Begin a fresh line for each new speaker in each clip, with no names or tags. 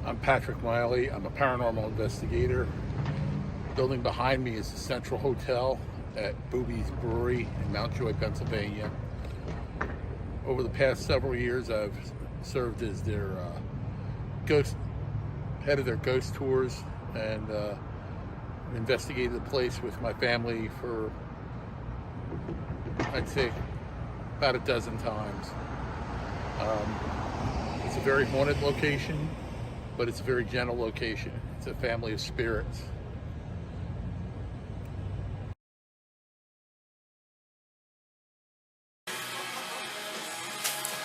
I'm Patrick Miley. I'm a paranormal investigator. Building behind me is the Central Hotel at Bube's Brewery in Mount Joy, Pennsylvania. Over the past several years, I've served as their head of their ghost tours, and investigated the place with my family for, I'd say, about a dozen times. It's a very haunted location, but it's a very gentle location. It's a family of spirits.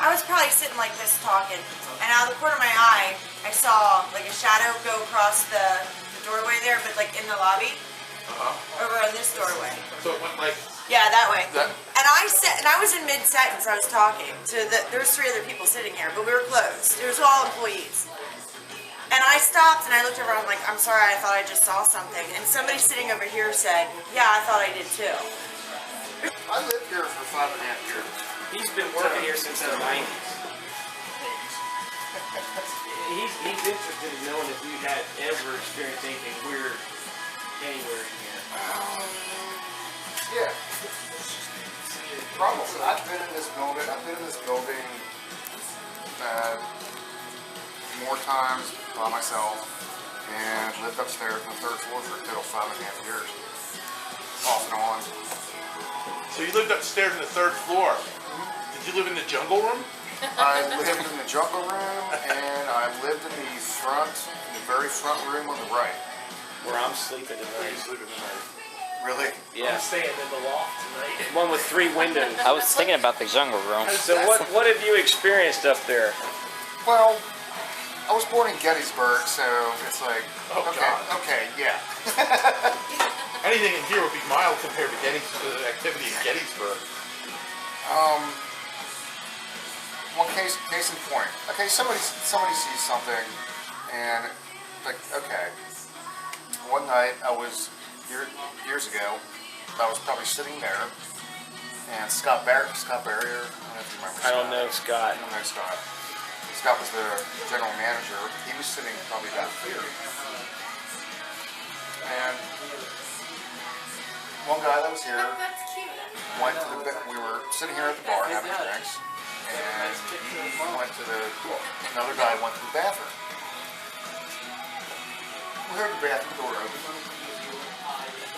I was probably sitting like this talking, and out of the corner of my eye, I saw like a shadow go across the doorway there, but like in the lobby, over on this doorway.
So it went like...
Yeah, that way. And I was in mid-sentence. I was talking to there was 3 other people sitting here, but we were closed. It was all employees. And I stopped and I looked over. I'm like, I'm sorry, I thought I just saw something. And somebody sitting over here said, yeah, I thought I did too.
I lived here for 5.5 years.
He's been working here since the 90s. He's interested in knowing if you had ever experienced anything weird anywhere in here.
Yeah. Probably. I've been in this building more times by myself and lived upstairs on the 3rd floor for a total 5.5 years. Off and on.
So you lived upstairs in the 3rd floor. Did you live in the jungle room?
I lived in the jungle room, and I lived in the very front room on the right.
Where I'm sleeping
Where you
tonight.
sleeping tonight?
Really?
Yeah.
I'm staying in the loft tonight.
One with 3 windows.
I was thinking about the jungle room.
So what have you experienced up there?
Well, I was born in Gettysburg, so it's like,
Oh, God.
okay, yeah.
Anything in here would be mild compared to activity in Gettysburg.
One case in point. Okay, somebody sees something, and like, okay. One night I was years ago. I was probably sitting there, and Scott Barrier. I don't know if you remember.
I don't know, Scott.
I don't know Scott. Scott was the general manager. He was sitting probably about here, and one guy that was here went to the. We were sitting here at the bar having drinks. And he went to another guy went to the bathroom. We heard the bathroom door open.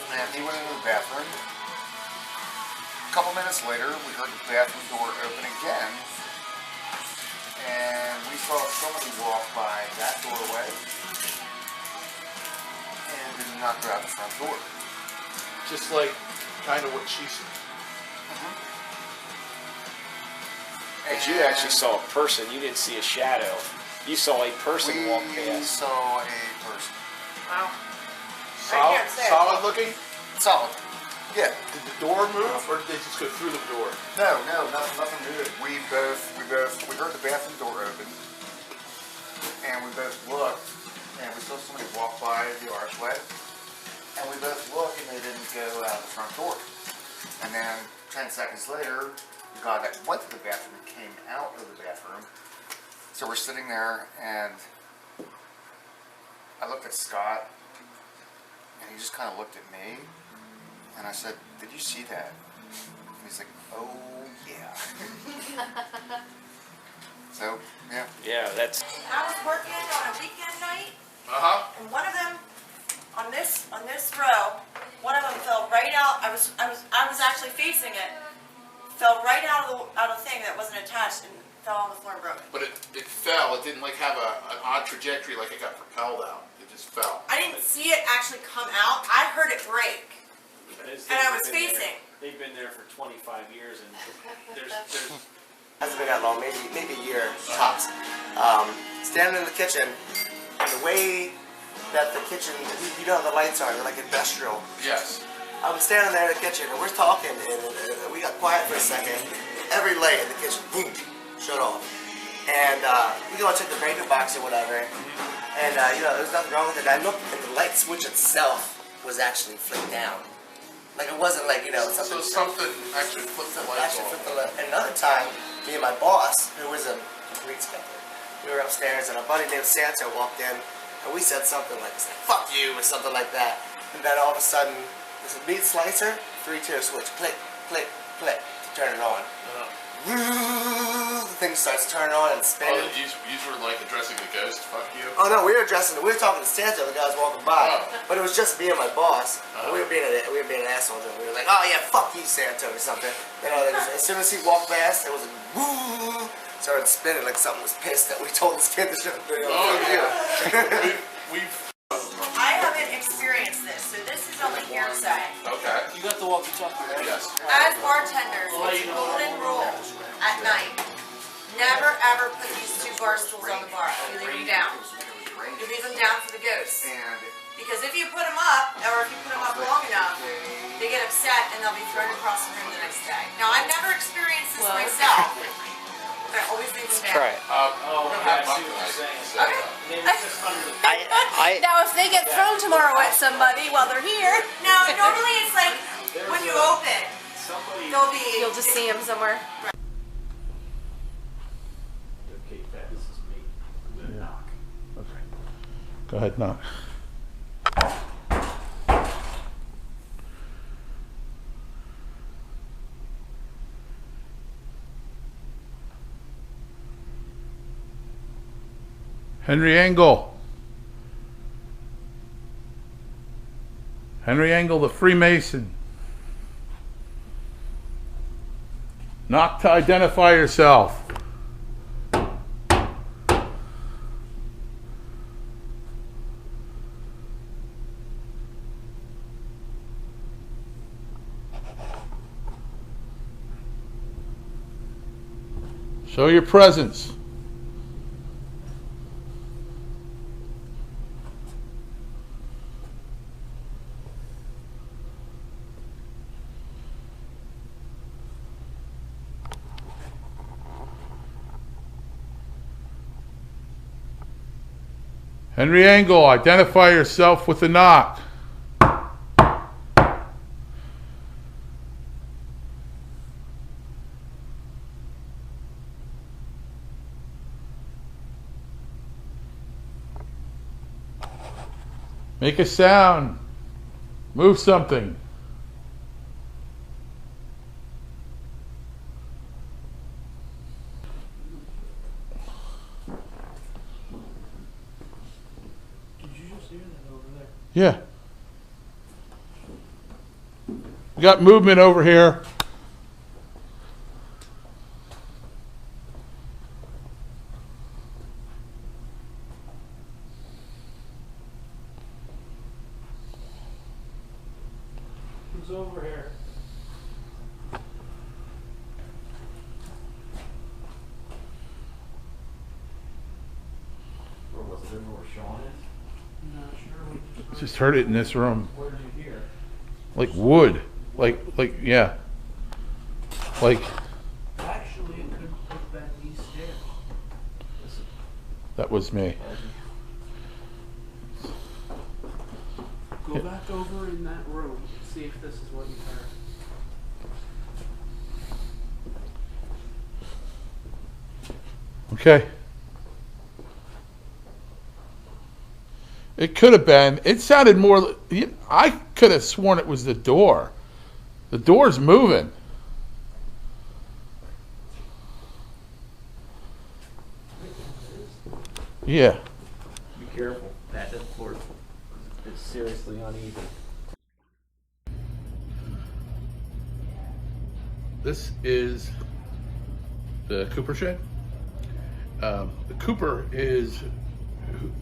And he went into the bathroom. A couple minutes later, we heard the bathroom door open again. And we saw somebody walk by that doorway and did not go out the front door.
Just like kind of what she said.
But you actually saw a person. You didn't see a shadow. You saw a person walk
We
past.
saw a person.
Wow.
Solid looking?
Solid. Yeah.
Did the door move, or did they just go through the door?
No, nothing moved. We heard the bathroom door open, and we both looked, and we saw somebody walk by the archway, and we both looked, and they didn't go out the front door. And then 10 seconds later, the guy that went to the bathroom came out of the bathroom. So we're sitting there, and I looked at Scott, and he just kind of looked at me, and I said, "Did you see that?" And he's like, "Oh, yeah." So, yeah.
Yeah, that's...
I was working on a weekend night,
Uh-huh.
and one of them on this row, one of them fell right out. I was actually facing it. Fell right out of the thing that wasn't attached and fell on the floor and broke it.
But it fell. It didn't like have an odd trajectory like it got propelled out. It just fell.
I didn't see it actually come out. I heard it break. And I was facing.
They've been there for 25 years, and there's
Hasn't been that long, maybe a year tops. Standing in the kitchen, the way that the kitchen, you know how the lights are, they're like industrial.
Yes.
I was standing there in the kitchen and we're talking and we got quiet for a second. Every light in the kitchen, boom, shut off. And we go and check the breaker box or whatever. And there's nothing wrong with it. I looked and the light switch itself was actually flipped down. Like it wasn't like, something.
So something actually flipped the lights off.
And another time, me and my boss, who was a police inspector, we were upstairs, and a buddy named Santa walked in, and we said something like, "Fuck you," or something like that. And then all of a sudden, there's a meat slicer, 3-tier switch, click, click, click, to turn it on. The thing starts turning on and spinning.
Oh, you were like addressing the ghost. Fuck you.
Oh no, we were talking to Santa. The guy was walking by, but it was just me and my boss. We were being an asshole. And we were like, "Oh yeah, fuck you, Santa," or something. You know, as soon as he walked past, it was like, woo, started spinning like something was pissed that we told this kid to shut the video.
We've
I haven't experienced this, so this is only hearsay.
okay.
You got the walkie-talkie, right?
Yes.
As bartenders, it's a golden rule at night. Never ever put these 2 bar stools on the bar. You leave them down. You leave them down for the ghosts. Because if you put them up, or if you put them up long enough, they get upset and they'll be thrown across the room the next day. Now, I've never experienced this myself. But I always leave them down.
Try it.
We're gonna have
I see
mutton
what you're
tonight.
saying.
So,
Okay.
Maybe it's just under the
Now, if they get thrown tomorrow at somebody while they're here,
Now, normally it's like when you open,
somebody.
they'll be.
you'll just see them somewhere.
Okay, Pat, this is me. I'm gonna knock.
Okay. Go ahead, knock. Henry Engel. Henry Engel, the Freemason. Knock to identify yourself. Show your presence. Henry Engel, identify yourself with a knock. Make a sound. Move something.
Did you just hear that over there?
Yeah. We got movement over here.
Who's over here?
Or was it where Sean is?
I'm not sure.
Just heard it in this room.
Where did you hear?
Like wood. Like, yeah. Like,
Actually, it could have been these stairs.
that was me.
Go back over in that room and see if this is what you heard.
Okay. It could have been. It sounded more. I could have sworn it was the door. The door's moving. Yeah.
Be careful. That floor is seriously uneven.
This is the Cooper shed. The Cooper is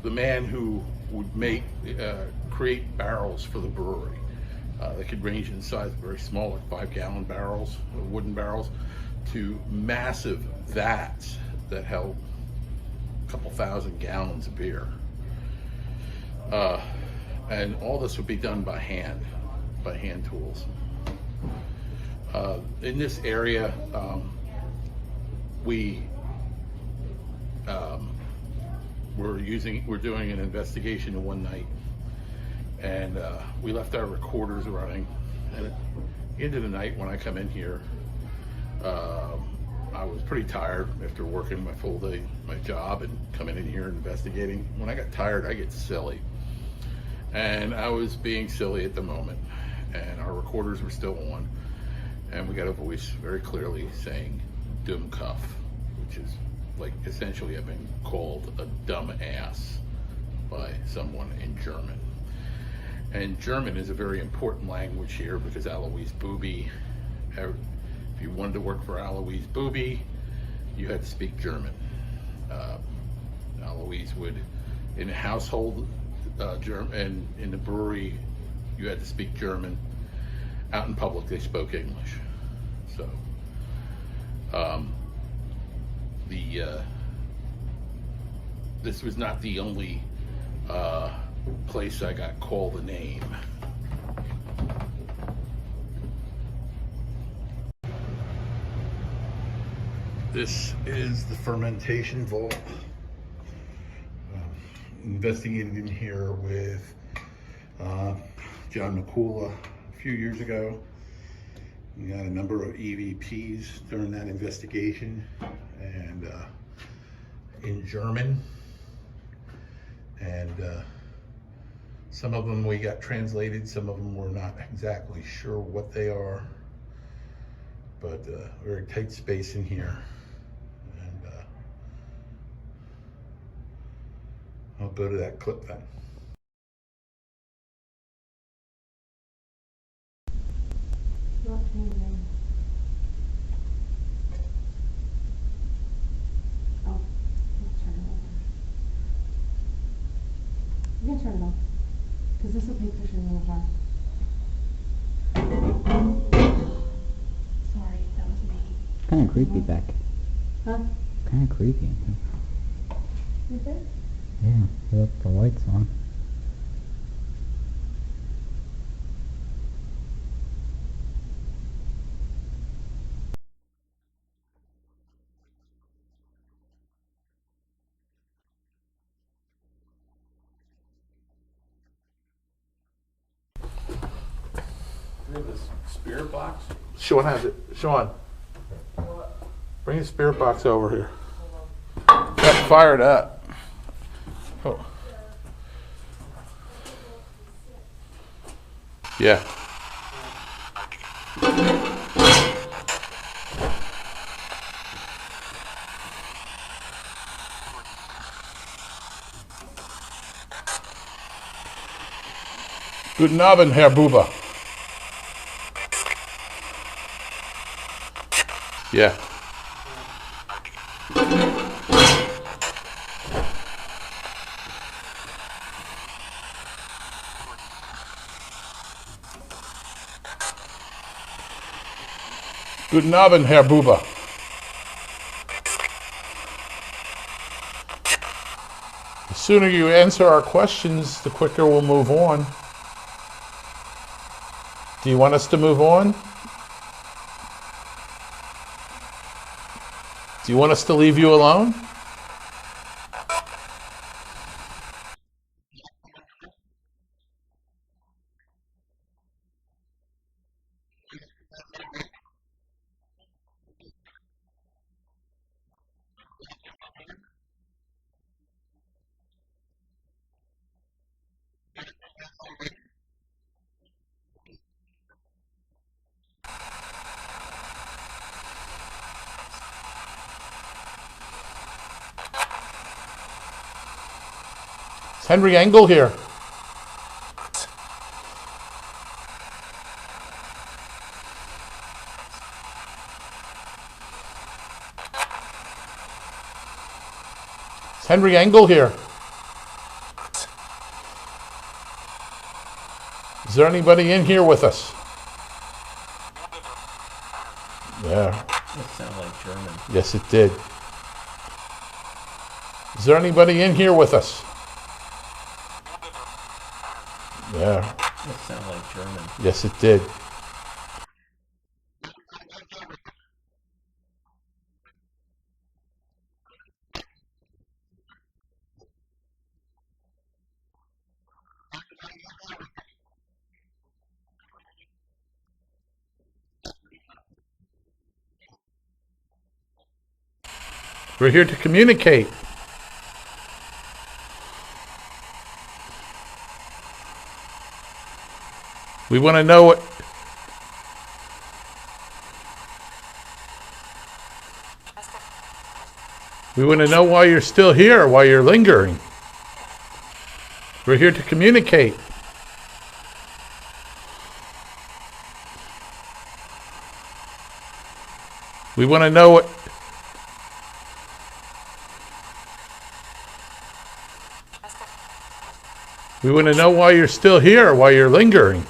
the man who would create barrels for the brewery. They could range in size, very small, like 5-gallon barrels, wooden barrels, to massive vats that held a couple thousand gallons of beer. And all this would be done by hand tools. In this area, we're doing an investigation one night, and we left our recorders running. And at the end of the night, when I come in here, I was pretty tired after working my full day, my job, and coming in here and investigating. When I got tired, I get silly. And I was being silly at the moment. And our recorders were still on. And we got a voice very clearly saying, "Dumm Cuff," which is like essentially I've been called a dumb ass by someone in German. And German is a very important language here because Alois Bube, if you wanted to work for Alois Bube, you had to speak German. Alois would, in a household, and in the brewery, you had to speak German. Out in public, they spoke English. So, this was not the only place I got called a name. This is the fermentation vault. Investigated in here with John McCula a few years ago. We got a number of EVPs during that investigation, and in German, and some of them we got translated, some of them we're not exactly sure what they are, but very tight space in here. And I'll go to that clip then.
Not changing. Oh, let's turn it over. You can turn it off, because this will take pictures really fast. Sorry, that was me.
Kind of creepy back.
Huh?
Kind of creepy.
You think?
Yeah, with the lights on.
We have this spirit box.
Sean has it. Sean, bring the spirit box over here. Got fired up. Oh. Yeah. Guten Abend, Herr Bube. Yeah. Guten Abend, Herr Bube. The sooner you answer our questions, the quicker we'll move on. Do you want us to move on? Do you want us to leave you alone? Is Henry Engel here? Is Henry Engel here? Is there anybody in here with us? Yeah.
That sounded like German.
Yes, it did. Is there anybody in here with us? Yeah.
That sounded like German.
Yes, it did. We're here to communicate. We want to know what... We want to know why you're still here, why you're lingering. We're here to communicate. We want to know what... We want to know why you're still here, why you're lingering.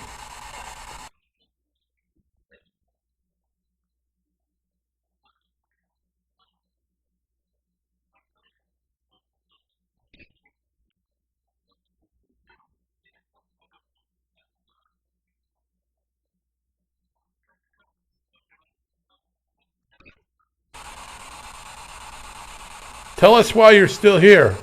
Tell us why you're still here.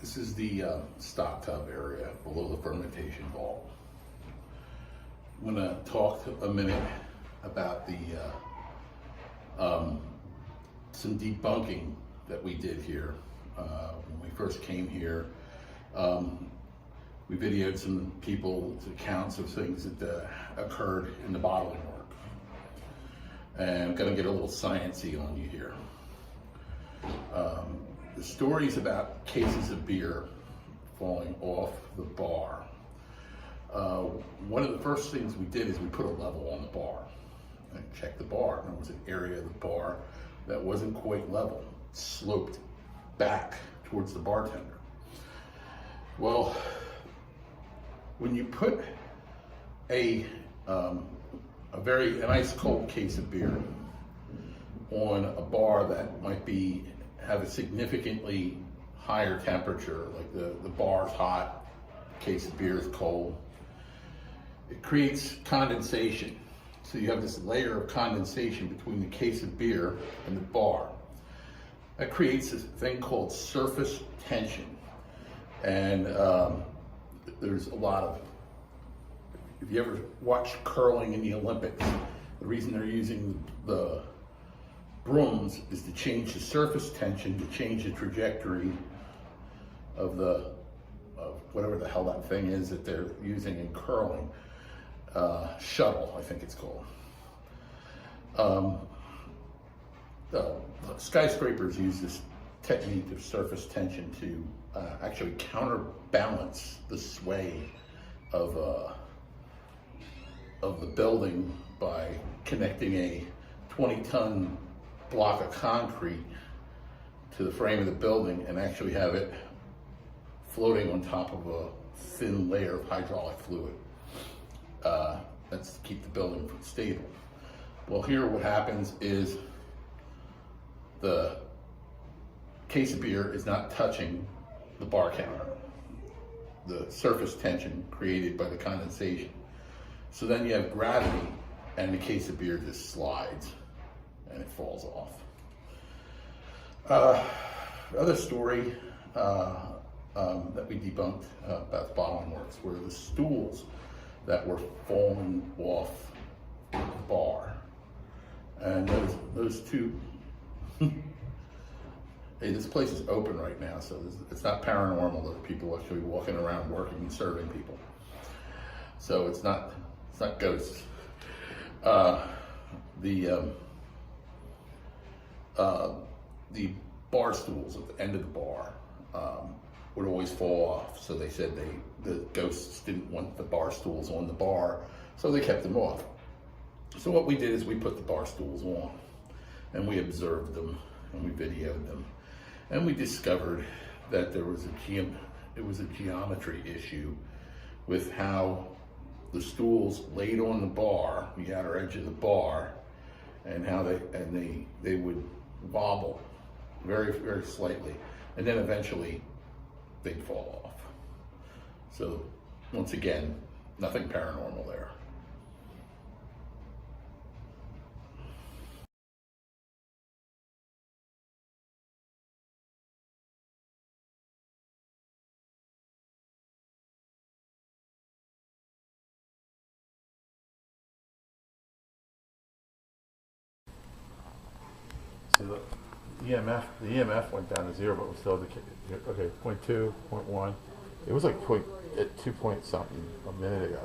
This is the stock tub area below the fermentation vault. I'm going to talk a minute about the some debunking that we did here. When we first came here, we videoed some people's accounts of things that occurred in the bottling work. And I'm going to get a little sciencey on you here. The stories about cases of beer falling off the bar. One of the first things we did is we put a level on the bar and checked the bar. There was an area of the bar that wasn't quite level, sloped back towards the bartender. Well, when you put an ice cold case of beer on a bar that might have a significantly higher temperature, like the bar's hot, case of beer is cold, it creates condensation. So you have this layer of condensation between the case of beer and the bar. That creates this thing called surface tension. And there's a lot of, if you ever watch curling in the Olympics, the reason they're using the brooms is to change the surface tension, to change the trajectory of whatever the hell that thing is that they're using in curling. Shuttle, I think it's called. Skyscrapers use this technique of surface tension to actually counterbalance the sway of the building by connecting a 20-ton block of concrete to the frame of the building and actually have it floating on top of a thin layer of hydraulic fluid. That's to keep the building stable. Well, here what happens is the case of beer is not touching the bar counter, the surface tension created by the condensation. So then you have gravity and the case of beer just slides and it falls off. Other story that we debunked about the bottling works were the stools that were falling off the bar. And those two, hey, this place is open right now, so it's not paranormal that people actually walking around working and serving people. So it's not ghosts. The bar stools at the end of the bar would always fall off. So they said the ghosts didn't want the bar stools on the bar, so they kept them off. So what we did is we put the bar stools on, and we observed them, and we videoed them, and we discovered that there was a geometry issue with how the stools laid on the bar, the outer edge of the bar, and how they would wobble very, very slightly, and then eventually they'd fall off. So once again, Nothing paranormal there.
See, look, the EMF went down to 0, but we still have the, okay, 0.2, 0.1. It was like at 2 point something a minute ago.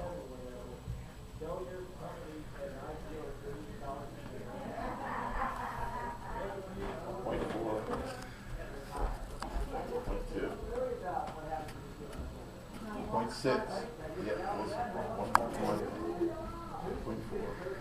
Point 6. Yeah, it was 1.1. 0.4.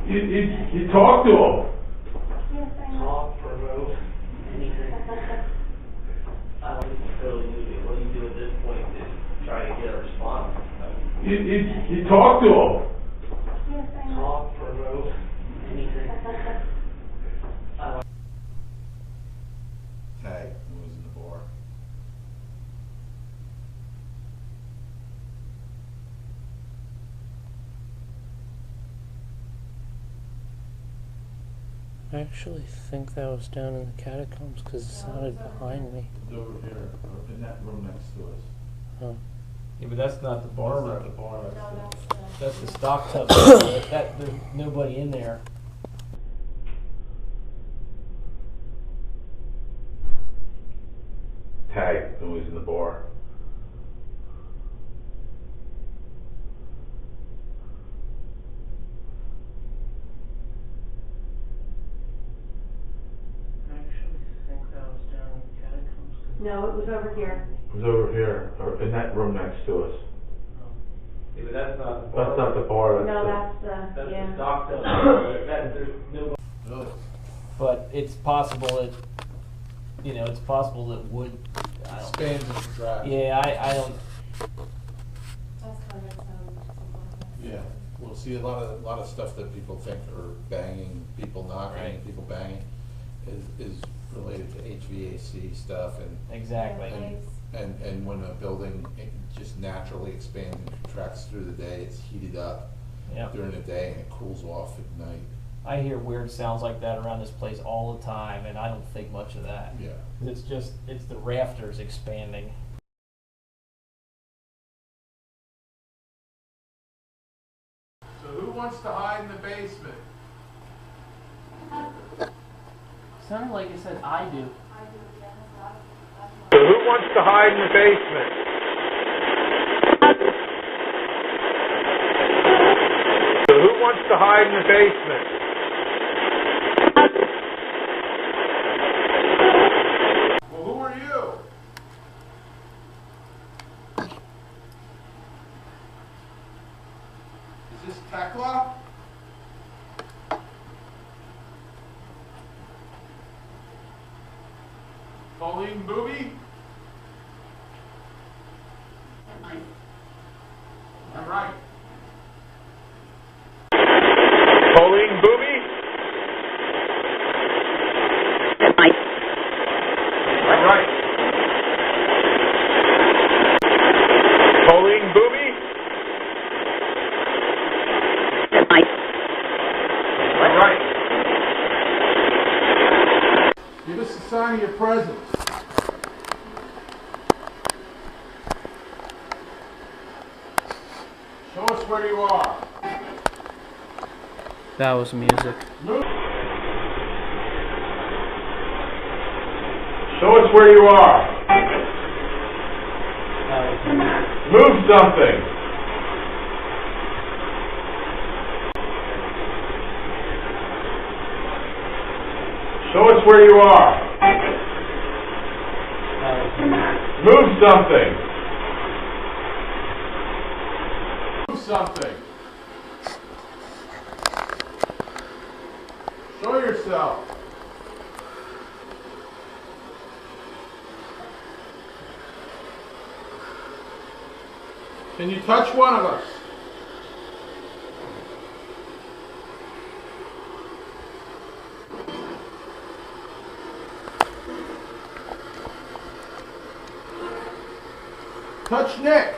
You talk to him.
Talk, provoke, anything. What do you do at this point to try to get a response?
You talk to him.
Talk, provoke, anything.
Tag was in the bar.
I actually think that was down in the catacombs because it sounded behind me.
It's over here, in that room next to us.
Huh. Yeah, but that's not the bar room.
That's not the bar,
That's the stock tub. There's nobody in there.
Tag was in the bar.
I actually think that was down in the catacombs.
No, it was over here.
It was over here, or in that room next to us.
Yeah, but that's not the bar.
That's not the bar.
No, that's
That's
yeah.
the stock tub. There's nobody.
Really?
But it's possible that, it's possible that wood. I don't,
Expands and contracts.
yeah, I don't.
Yeah, we'll see a lot of stuff that people think are banging, people knocking,
Right.
people banging, is related to HVAC stuff
Exactly.
and when a building just naturally expands and contracts through the day, it's heated up
Yep.
during the day and it cools off at night.
I hear weird sounds like that around this place all the time, and I don't think much of that.
Yeah.
It's the rafters expanding.
So who wants to hide in the basement?
Sounded like it said I do.
So who wants to hide in the basement? So who wants to hide in the basement?
Well, who are you? Is this Tekla? Pauline Bube? All right.
Pauline Bube? All right. Pauline Bube? All right.
Give us a sign of your presence. Show us where you are.
That was music.
Move.
Show us where you are. Move something. Show us where you are. Move something.
something. Show yourself. Can you touch one of us? Touch Nick.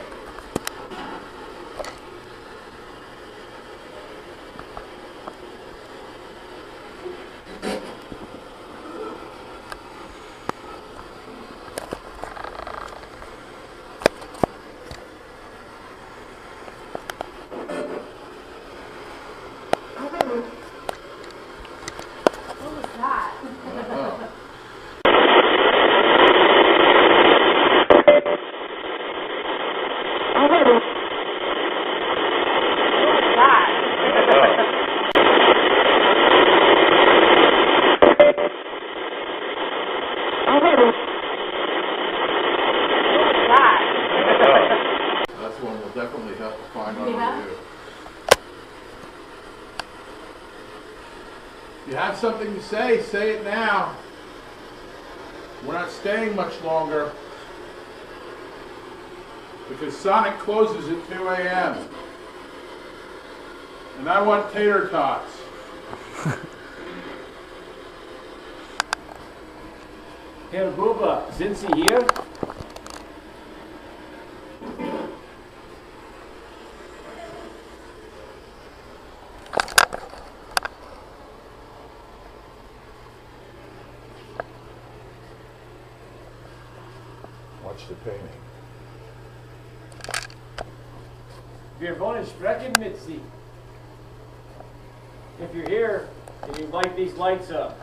That's one we'll definitely have to find on review. If you have something to say it now. We're not staying much longer because Sonic closes at 2 a.m. and I want tater tots.
Herr Bube, sind Sie hier?
Watch the painting.
Wir wollen sprechen mit Sie. If you're here, can you light these lights up?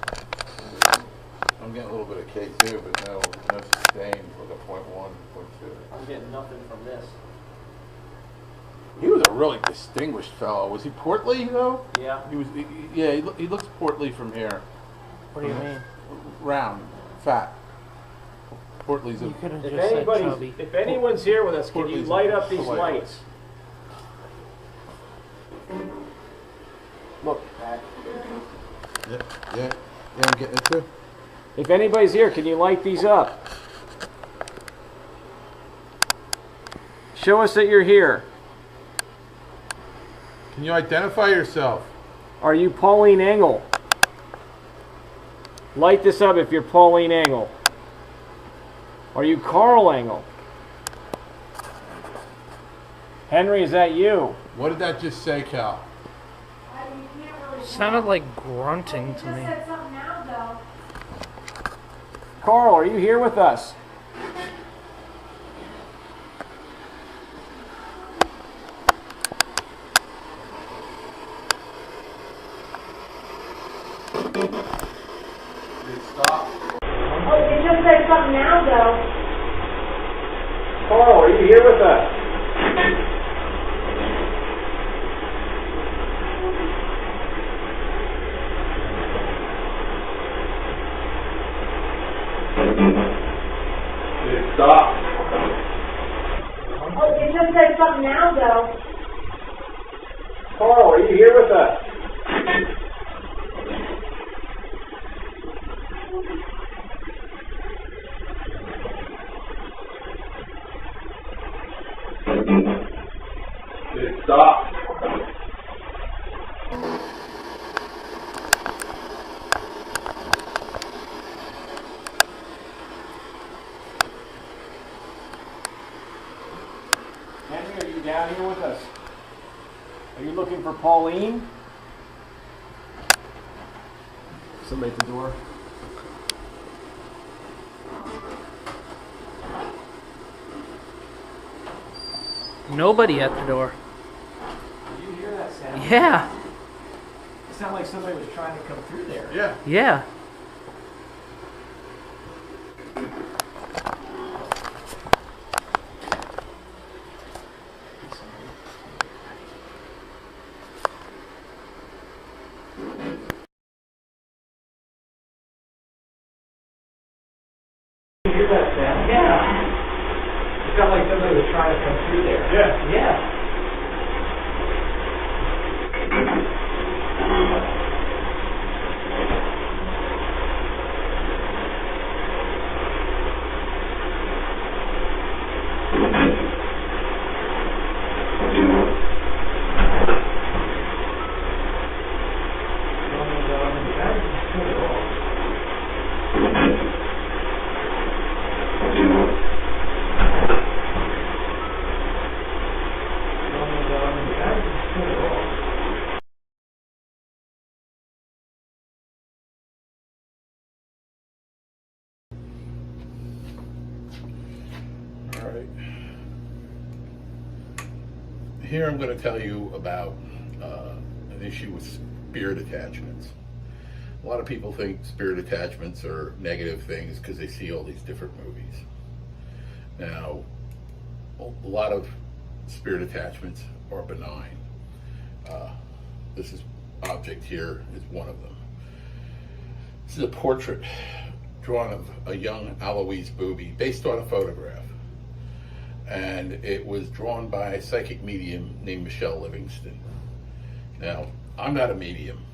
I'm getting a little bit of K2, but no sustain for the 0.1, 0.2.
I'm getting nothing from this.
He was a really distinguished fellow. Was he portly though?
Yeah.
He was. Yeah, he looks portly from here.
What do you mean?
Round, fat. Portly's a.
You could have just said chubby.
If anyone's here with us, can you
Portly's
light
a
up these
polite
lights? Look, Pat.
Yeah, I'm getting it too.
If anybody's here, can you light these up? Show us that you're here.
Can you identify yourself?
Are you Pauline Engel? Light this up if you're Pauline Engel. Are you Carl Engel? Henry, is that you?
What did that just say, Cal?
Sounded like grunting to me.
Carl, are you here with us?
Stop.
Oh, you just said something now, though.
Carl, are you here with us?
Stop.
Oh, you just said something now, though.
Carl, are you here with us?
Stop.
Henry, are you down here with us? Are you looking for Pauline? Somebody at the door.
Nobody at the door.
Did you hear that sound?
Yeah.
It sounded like somebody was trying to come through there.
Yeah.
Yeah.
Did you hear that sound? Yeah. It sounded like somebody was trying to come through there.
Yeah.
Yeah.
Here I'm going to tell you about an issue with spirit attachments. A lot of people think spirit attachments are negative things because they see all these different movies. Now, a lot of spirit attachments are benign. This object here is one of them. This is a portrait drawn of a young Eloise Bube based on a photograph. And it was drawn by a psychic medium named Michelle Livingston. Now, I'm not a medium,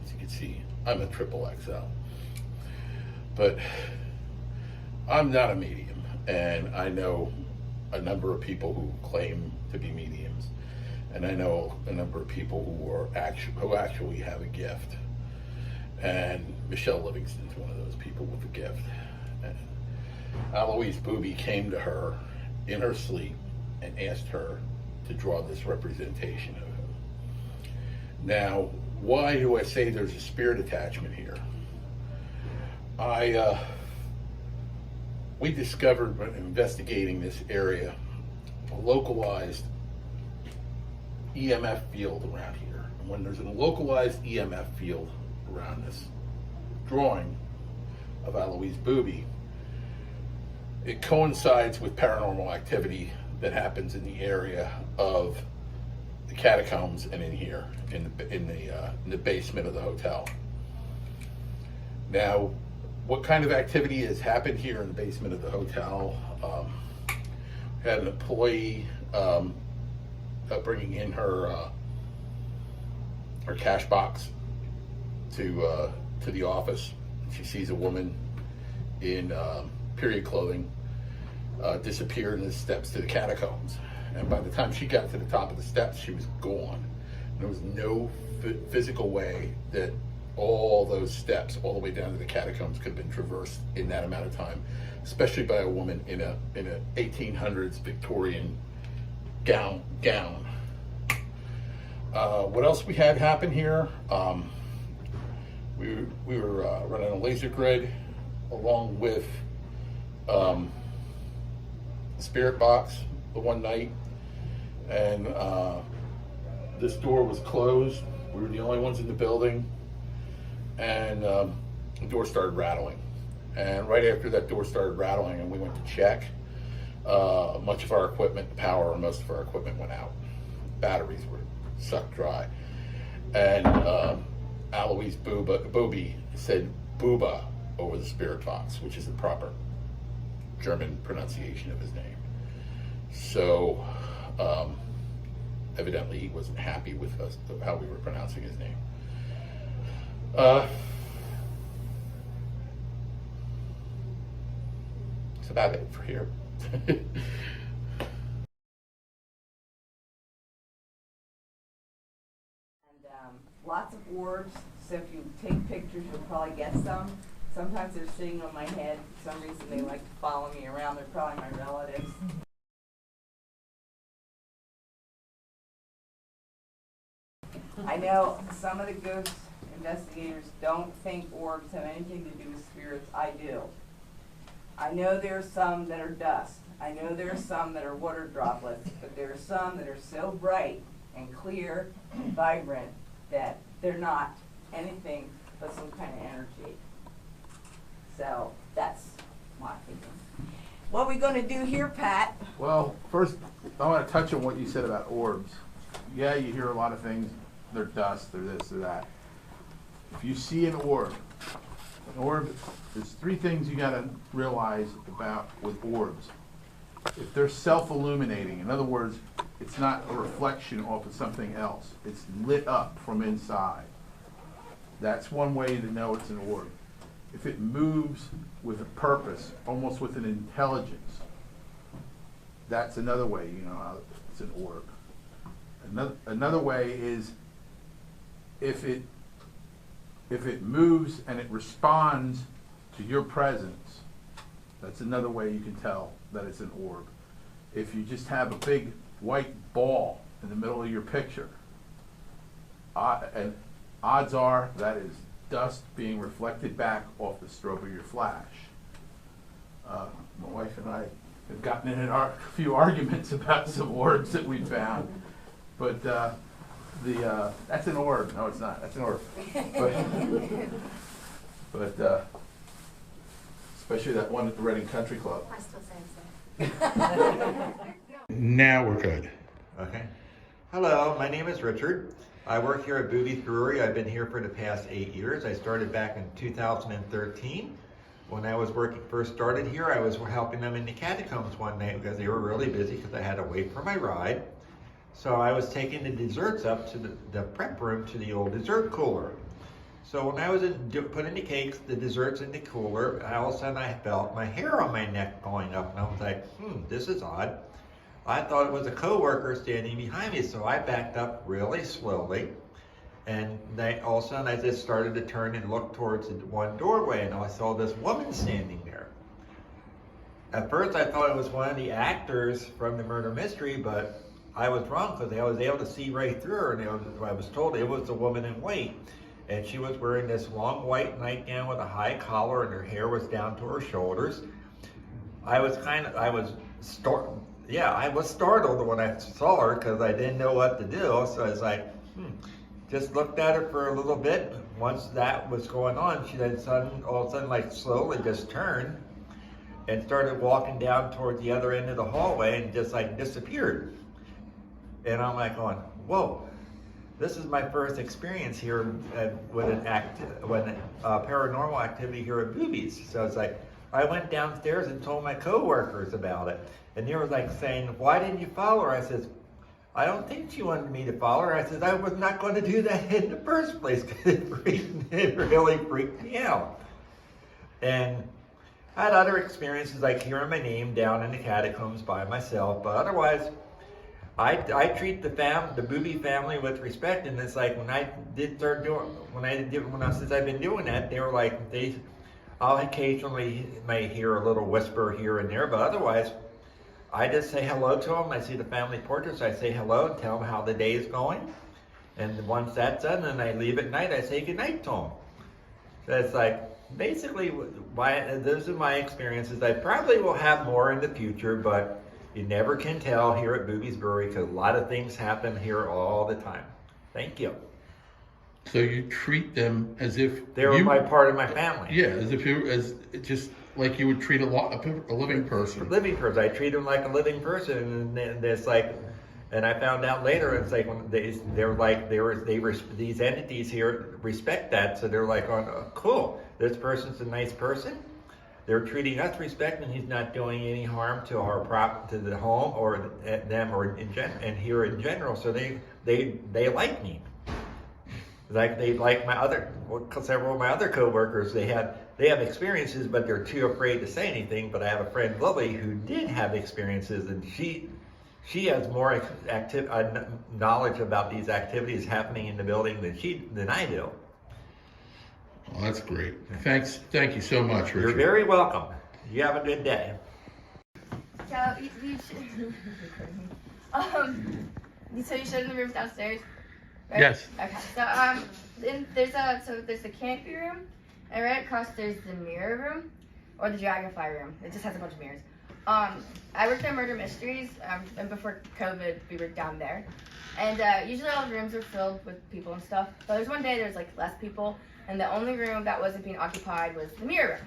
as you can see. I'm a XXL. But I'm not a medium, and I know a number of people who claim to be mediums, and I know a number of people who actually have a gift. And Michelle Livingston's one of those people with a gift. And Eloise Bube came to her in her sleep and asked her to draw this representation of him. Now, why do I say there's a spirit attachment here? We discovered when investigating this area a localized EMF field around here. And when there's a localized EMF field around this drawing of Eloise Bube, it coincides with paranormal activity that happens in the area of the catacombs and in here, in the basement of the hotel. Now, what kind of activity has happened here in the basement of the hotel? Had an employee bringing in her cash box to the office. She sees a woman in period clothing disappeared in the steps to the catacombs, and by the time she got to the top of the steps, she was gone. There was no physical way that all those steps all the way down to the catacombs could have been traversed in that amount of time, especially by a woman in a 1800s Victorian gown. What else we had happen here? We were running a laser grid along with spirit box the one night, and this door was closed. We were the only ones in the building, and the door started rattling. And right after that door started rattling and we went to check, much of our equipment, the power on most of our equipment went out. Batteries were sucked dry. And Eloise Bube said Buba over the spirit box, which is the proper German pronunciation of his name. So evidently he wasn't happy with us, how we were pronouncing his name. That's about it for here.
Lots of orbs, so if you take pictures, you'll probably get some. Sometimes they're sitting on my head. For some reason, they like to follow me around. They're probably my relatives. I know some of the ghost investigators don't think orbs have anything to do with spirits. I do. I know there are some that are dust. I know there are some that are water droplets, but there are some that are so bright and clear and vibrant that they're not anything but some kind of energy. So that's my opinion. What are we going to do here, Pat?
Well, first, I want to touch on what you said about orbs. Yeah, you hear a lot of things. They're dust, they're this, they're that. If you see an orb, there's three things you got to realize about with orbs. If they're self-illuminating, in other words, it's not a reflection off of something else. It's lit up from inside. That's one way to know it's an orb. If it moves with a purpose, almost with an intelligence, that's another way you know how it's an orb. Another way is if it moves and it responds to your presence, that's another way you can tell that it's an orb. If you just have a big white ball in the middle of your picture, and odds are that is dust being reflected back off the strobe of your flash. My wife and I have gotten in a few arguments about some orbs that we found, But that's an orb. No, it's not. That's an orb. But especially that one at the Reading Country Club.
I still say it's
Now we're good.
Okay. Hello, my name is Richard. I work here at Bube's Brewery. I've been here for the past 8 years. I started back in 2013. When I was first started here, I was helping them in the catacombs one night because they were really busy because I had to wait for my ride. So I was taking the desserts up to the prep room to the old dessert cooler. So when I was putting the cakes, the desserts in the cooler, all of a sudden I felt my hair on my neck going up, and I was like, this is odd. I thought it was a coworker standing behind me, so I backed up really slowly. And all of a sudden I just started to turn and look towards the one doorway, and I saw this woman standing there. At first I thought it was one of the actors from the murder mystery, but I was wrong because I was able to see right through her, and I was told it was a woman in white. And she was wearing this long white nightgown with a high collar, and her hair was down to her shoulders. I was startled when I saw her because I didn't know what to do. So I was like, just looked at her for a little bit. Once that was going on, she then all of a sudden, like slowly just turned and started walking down towards the other end of the hallway and just like disappeared. And I'm like going, whoa, this is my first experience here with paranormal activity here at Bube's. So it's like, I went downstairs and told my coworkers about it. And they were like saying, why didn't you follow her? I said, I don't think she wanted me to follow her. I said, I was not going to do that in the first place because it really freaked me out. And I had other experiences like hearing my name down in the catacombs by myself, but otherwise, I treat the Bube family with respect, and it's like since I've been doing that, they were like, I'll occasionally may hear a little whisper here and there, but otherwise, I just say hello to them. I see the family portraits, I say hello and tell them how the day is going. And once that's done, and I leave at night, I say goodnight to them. So it's like, basically, those are my experiences. I probably will have more in the future, but you never can tell here at Bube's Brewery because a lot of things happen here all the time. Thank you.
So you treat them as if
they were part of my family.
Yeah, as if just like you would treat a living person.
A living person. I treat them like a living person, and it's like, and I found out later, it's like when these entities here respect that, so they're like, oh, cool, this person's a nice person. They're treating us respect, and he's not doing any harm to to the home or them or and here in general. So they like me. Like they like several of my other coworkers. They have experiences, but they're too afraid to say anything. But I have a friend, Lily, who did have experiences, and she has more knowledge about these activities happening in the building than I do.
Well, that's great. Thank you so much, Richard.
You're very welcome. You have a good day.
So you showed the room downstairs, right?
Yes.
Okay. So then there's the canopy room, and right across there's the mirror room, or the dragonfly room. It just has a bunch of mirrors. I worked at Murder Mysteries, and before COVID, we were down there. And usually all the rooms are filled with people and stuff. But there's one day there was like less people, and the only room that wasn't being occupied was the mirror room.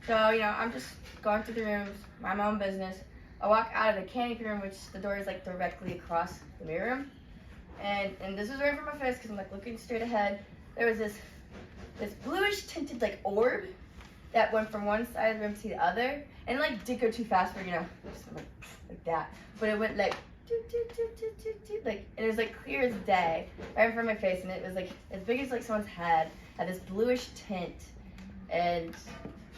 So, I'm just going through the rooms, mind my own business. I walk out of the canopy room, which the door is like directly across the mirror room. And this was right in front of my face because I'm like looking straight ahead. There was this bluish tinted like orb that went from one side of the room to the other. And it like did go too fast for, just like that. But it went like, like, and it was like clear as day right in front of my face. And it was like as big as like someone's head, had this bluish tint. And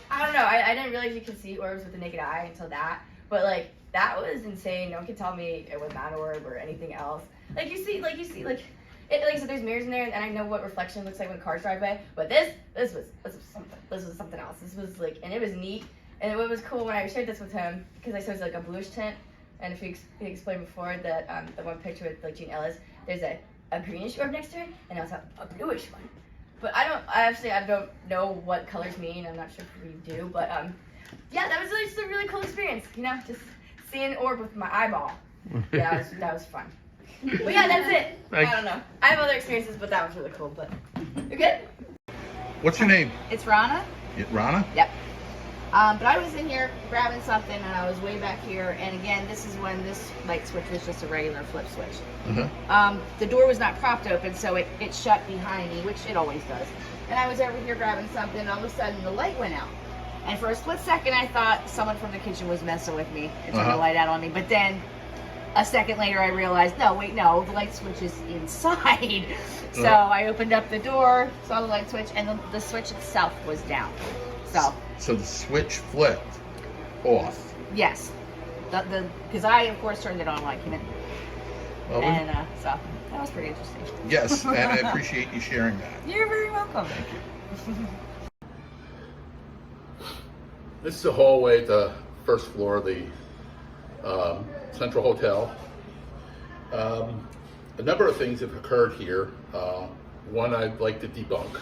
I don't know, I didn't realize you could see orbs with the naked eye until that. But like, that was insane. No one could tell me it was not an orb or anything else. Like you see, like I said, there's mirrors in there, and I know what reflection looks like when cars drive by. But this was something else. This was like, and it was neat. And it was cool when I shared this with him because I said it was like a bluish tint. And if he explained before that the one picture with like Gene Ellis, there's a greenish orb next to it, and also a bluish one. But I don't know what colors mean. I'm not sure if we do, but yeah, that was just a really cool experience. Just seeing an orb with my eyeball. Yeah, that was fun. But yeah, that's it.
Thanks.
I don't know. I have other experiences, but that was really cool. But you're good.
What's your name?
It's Rana.
Rana?
Yep. But I was in here grabbing something, and I was way back here. And again, this is when this light switch was just a regular flip switch. The door was not propped open, so it shut behind me, which it always does. And I was over here grabbing something, and all of a sudden the light went out. And for a split second, I thought someone from the kitchen was messing with me and turned the light out on me. But then a second later, I realized, no, wait, no, the light switch is inside. So I opened up the door, saw the light switch, and the switch itself was down.
So the switch flipped off.
Yes, because I of course turned it on when I came in, and so that was pretty interesting.
Yes, and I appreciate you sharing that.
You're very welcome.
Thank you. This is the hallway at the first floor of the Central Hotel. A number of things have occurred here. One I'd like to debunk,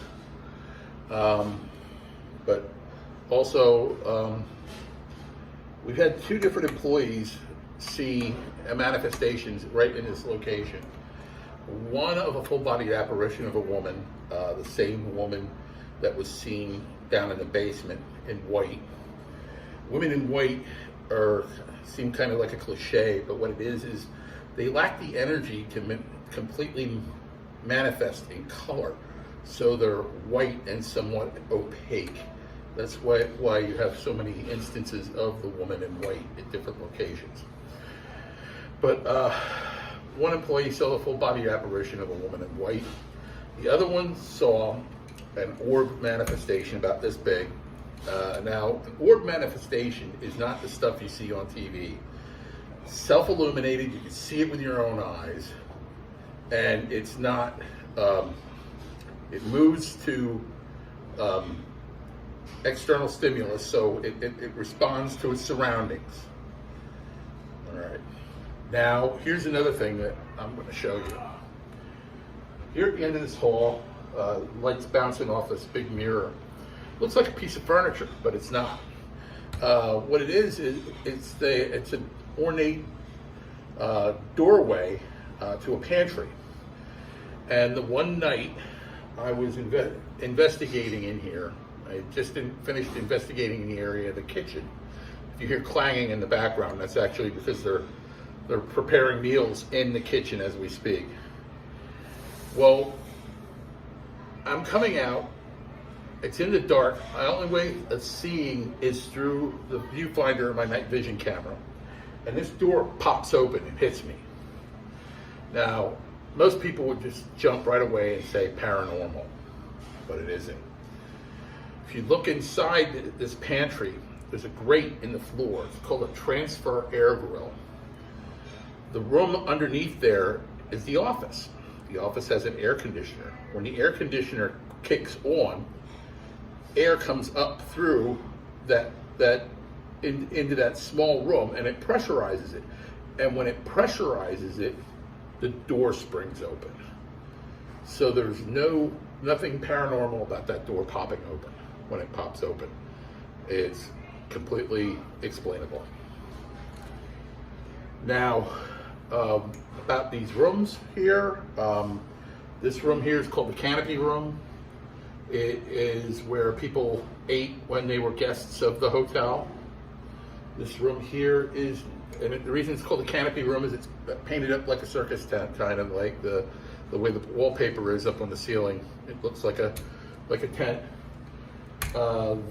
but also we've had two different employees see manifestations right in this location. One of a full-bodied apparition of a woman, the same woman that was seen down in the basement in white. Women in white seem kind of like a cliche, but what it is they lack the energy to completely manifest in color. So they're white and somewhat opaque. That's why you have so many instances of the woman in white at different locations. But one employee saw the full body apparition of a woman in white. The other one saw an orb manifestation about this big. Now, an orb manifestation is not the stuff you see on TV. Self-illuminated, you can see it with your own eyes, and it's not, it moves to external stimulus, so it responds to its surroundings. All right. Now, here's another thing that I'm going to show you. Here at the end of this hall, light's bouncing off this big mirror. Looks like a piece of furniture, but it's not. What it is it's an ornate doorway to a pantry. And the one night I was investigating in here, I just finished investigating the area of the kitchen. If you hear clanging in the background, that's actually because they're preparing meals in the kitchen as we speak. Well, I'm coming out. It's in the dark. My only way of seeing is through the viewfinder of my night vision camera. And this door pops open and hits me. Now, most people would just jump right away and say paranormal, but it isn't. If you look inside this pantry, there's a grate in the floor. It's called a transfer air grill. The room underneath there is the office. The office has an air conditioner. When the air conditioner kicks on, air comes up through into that small room, and it pressurizes it. And when it pressurizes it, the door springs open. So there's nothing paranormal about that door popping open when it pops open. It's completely explainable. Now, about these rooms here, this room here is called the canopy room. It is where people ate when they were guests of the hotel. This room here is, and the reason it's called the canopy room is it's painted up like a circus tent, kind of like the way the wallpaper is up on the ceiling. It looks like a tent.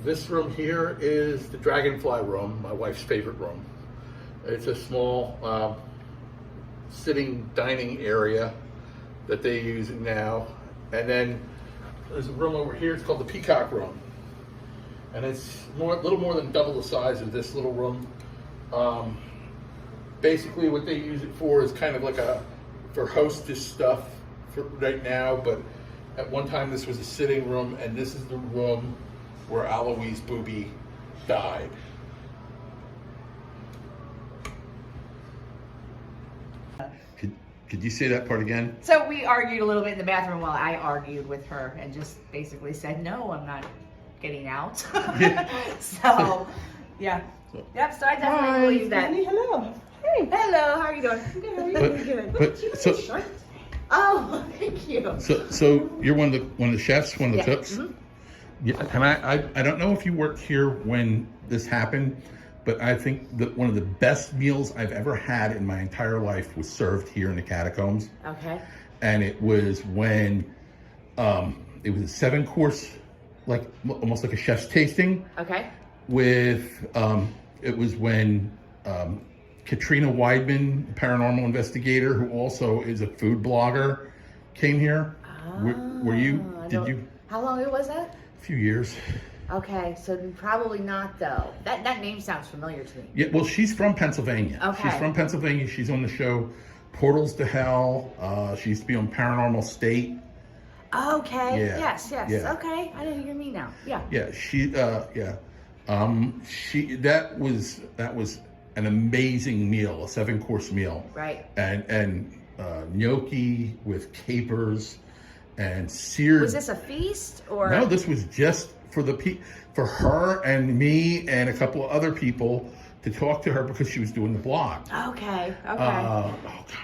This room here is the dragonfly room, my wife's favorite room. It's a small sitting dining area that they use now. And then there's a room over here, it's called the peacock room. And it's a little more than double the size of this little room. Basically what they use it for is kind of like for hostess stuff for right now, but at one time this was a sitting room, and this is the room where Alois Bube died. Could you say that part again?
So we argued a little bit in the bathroom while I argued with her and just basically said, no, I'm not getting out.
Yeah.
So, yeah. Yep, so I definitely believe that.
Hello.
Hey. Hello. How are you doing? Good. How are you?
But-
Good.
but so-
Oh, thank you.
So you're one of the chefs, one of the
Yeah.
cooks. Yeah, and I don't know if you worked here when this happened, but I think that one of the best meals I've ever had in my entire life was served here in the catacombs.
Okay.
And it was when it was a 7-course, like almost like a chef's tasting.
Okay.
With it was when Katrina Weidman, paranormal investigator, who also is a food blogger, came here. Were you? Did you?
How long ago was that?
A few years.
Okay, so probably not though. That name sounds familiar to me.
Yeah, well, she's from Pennsylvania.
Okay.
She's from Pennsylvania. She's on the show Portals to Hell. She used to be on Paranormal State.
Okay.
Yeah.
Yes.
Yeah.
Okay. I know who you mean now. Yeah.
Yeah, she that was an amazing meal, a 7-course meal.
Right.
And gnocchi with capers and seared.
Was this a feast or?
No, this was just for for her and me and a couple of other people to talk to her because she was doing the blog.
Okay.
Oh God,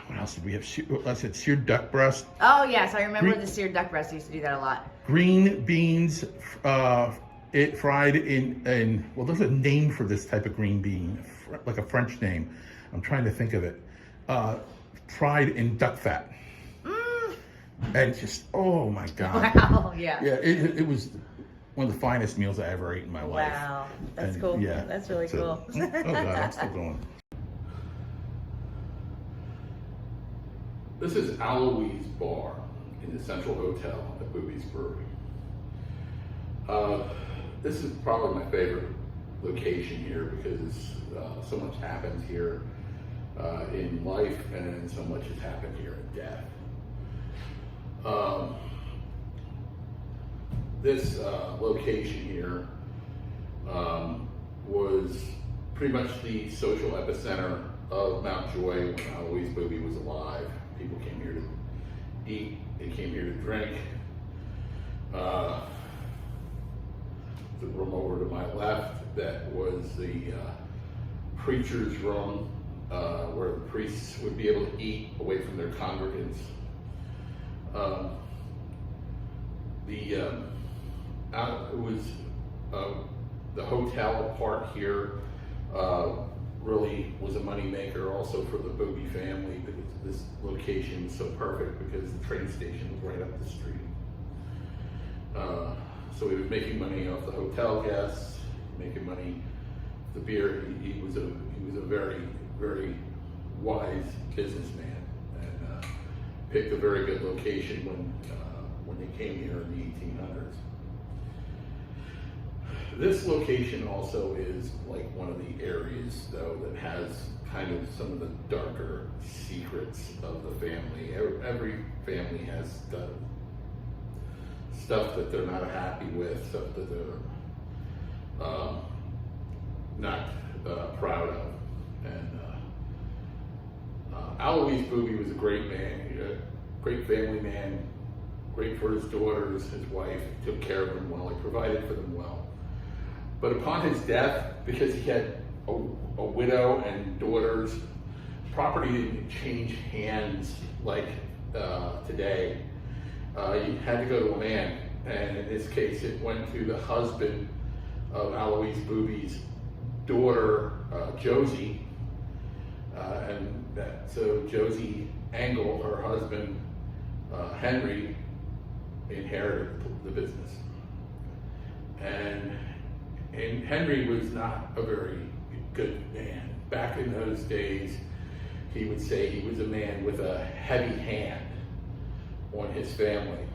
what else did we have? I said seared duck breast,
Oh yes, I remember the seared duck breast. I used to do that a lot.
green beans, fried in well, there's a name for this type of green bean, like a French name. I'm trying to think of it. Fried in duck fat. And just, oh my God.
Wow. Yeah.
Yeah, it was one of the finest meals I ever ate in my life.
Wow, that's
And,
cool.
yeah,
That's really
so-
cool.
Oh God, I'm still going. This is Alois Bar in the Central Hotel at Bube's Brewery. This is probably my favorite location here because so much happens here in life and so much has happened here in death. This location here was pretty much the social epicenter of Mount Joy when Alois Bube was alive. People came here to eat, they came here to drink. The room over to my left, that was the preacher's room where the priests would be able to eat away from their congregants. It was the hotel part here really was a money maker also for the Bube family because this location was so perfect because the train station was right up the street. So he was making money off the hotel guests, making money the beer. He was a very, very wise businessman and picked a very good location when they came here in the 1800s. This location also is like one of the areas though that has kind of some of the darker secrets of the family. Every family has stuff that they're not happy with, stuff that they're not proud of. And Alois Bube was a great man, a great family man, great for his daughters, his wife. He took care of them well, he provided for them well. But upon his death, because he had a widow and daughters, property didn't change hands like today. You had to go to a man, and in this case, it went to the husband of Alois Bube's daughter, Josie, so Josie Engel, her husband, Henry, inherited the business. And Henry was not a very good man. Back in those days, he would say he was a man with a heavy hand on his family.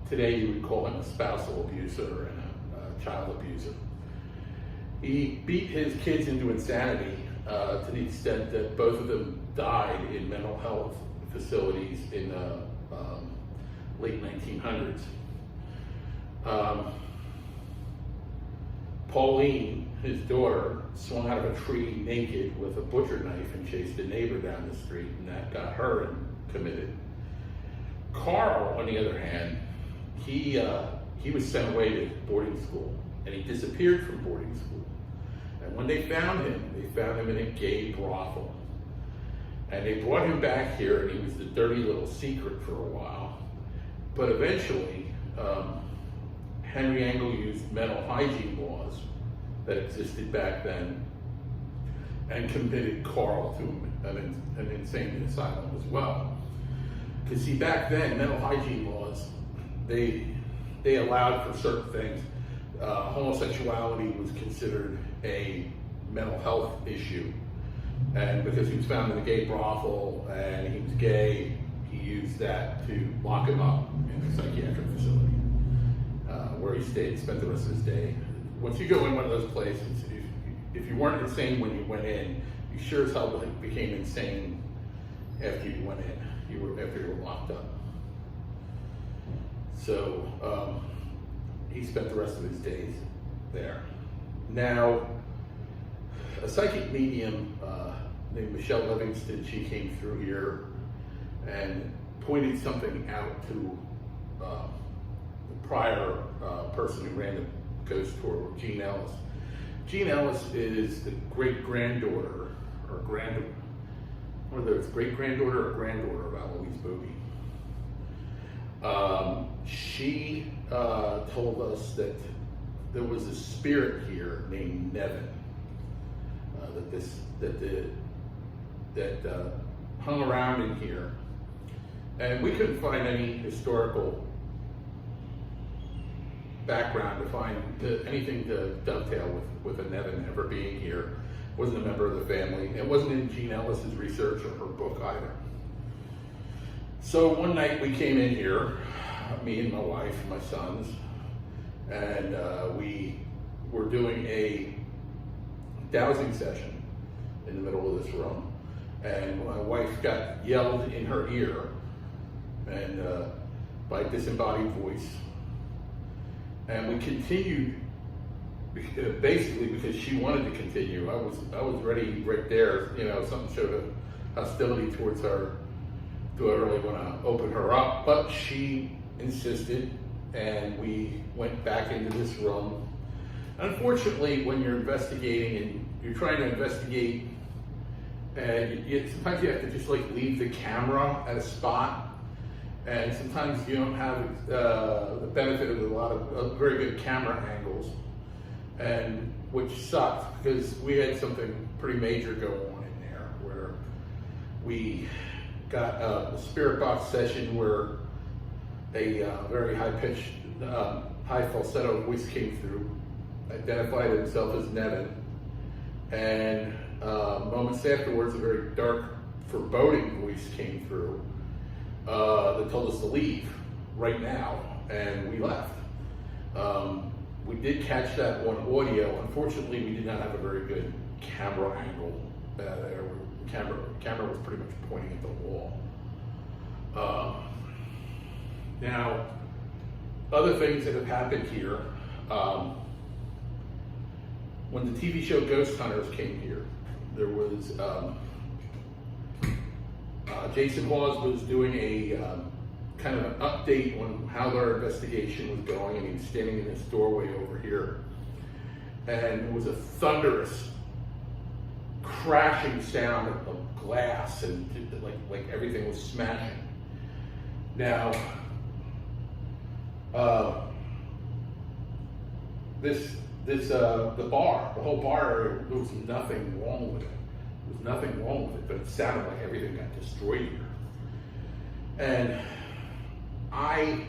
Today you would call him a spousal abuser and a child abuser. He beat his kids into insanity to the extent that both of them died in mental health facilities in the late 1900s. Pauline, his daughter, swung out of a tree naked with a butcher knife and chased a neighbor down the street, and that got her committed. Carl, on the other hand, he was sent away to boarding school, and he disappeared from boarding school. And when they found him in a gay brothel. And they brought him back here, and he was the dirty little secret for a while. But eventually, Henry Engel used mental hygiene laws that existed back then and committed Carl to an insane asylum as well. Because see, back then, mental hygiene laws, they allowed for certain things. Homosexuality was considered a mental health issue. And because he was found in a gay brothel and he was gay, he used that to lock him up in a psychiatric facility where he spent the rest of his day. Once you go in one of those places, if you weren't insane when you went in, you sure as hell became insane after you went in. After you were locked up. So he spent the rest of his days there. Now, a psychic medium named Michelle Livingston, she came through here and pointed something out to the prior person who ran the ghost tour, Jean Ellis. Jean Ellis is the great-granddaughter, or whether it's great-granddaughter or granddaughter of Alois Bube. She told us that there was a spirit here named Nevin that hung around in here, and we couldn't find any historical background to find anything to dovetail with a Nevin ever being here. Wasn't a member of the family. It wasn't in Jean Ellis's research or her book either. So one night we came in here, me and my wife and my sons, and we were doing a dowsing session in the middle of this room. And my wife got yelled in her ear and by a disembodied voice. And we continued basically because she wanted to continue. I was ready right there, something showed a hostility towards her. Do I really want to open her up? But she insisted, and we went back into this room. Unfortunately, when you're investigating and you're trying to investigate, and sometimes you have to just leave the camera at a spot, and sometimes you don't have the benefit of a lot of very good camera angles. And which sucked because we had something pretty major go on in there where we got a spirit box session where a very high-pitched, high falsetto voice came through, identified himself as Nevin, and moments afterwards a very dark, foreboding voice came through that told us to leave right now, and we left. We did catch that on audio. Unfortunately, we did not have a very good camera angle there. The camera was pretty much pointing at the wall. Now, other things that have happened here. When the TV show Ghost Hunters came here, there was Jason Hawes was doing a kind of an update on how their investigation was going, and he was standing in this doorway over here, and it was a thunderous crashing sound of glass, and like everything was smashing. Now, the whole bar area, there was nothing wrong with it. There was nothing wrong with it, but it sounded like everything got destroyed here. And I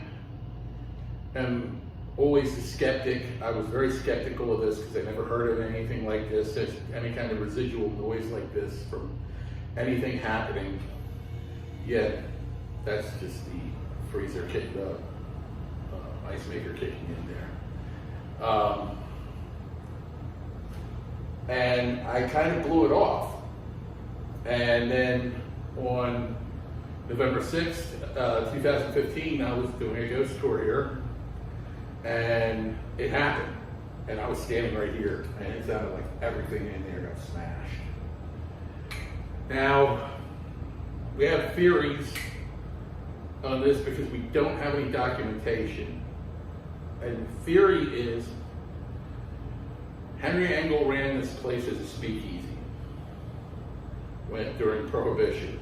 am always a skeptic. I was very skeptical of this because I never heard of anything like this, any kind of residual noise like this from anything happening. Yet, that's just the freezer kick, the ice maker kicking in there. And I kind of blew it off. And then on November 6th, 2015, I was doing a ghost tour here, and it happened. And I was standing right here, and it sounded like everything in there got smashed. Now, we have theories on this because we don't have any documentation. And the theory is Henry Engel ran this place as a speakeasy during Prohibition.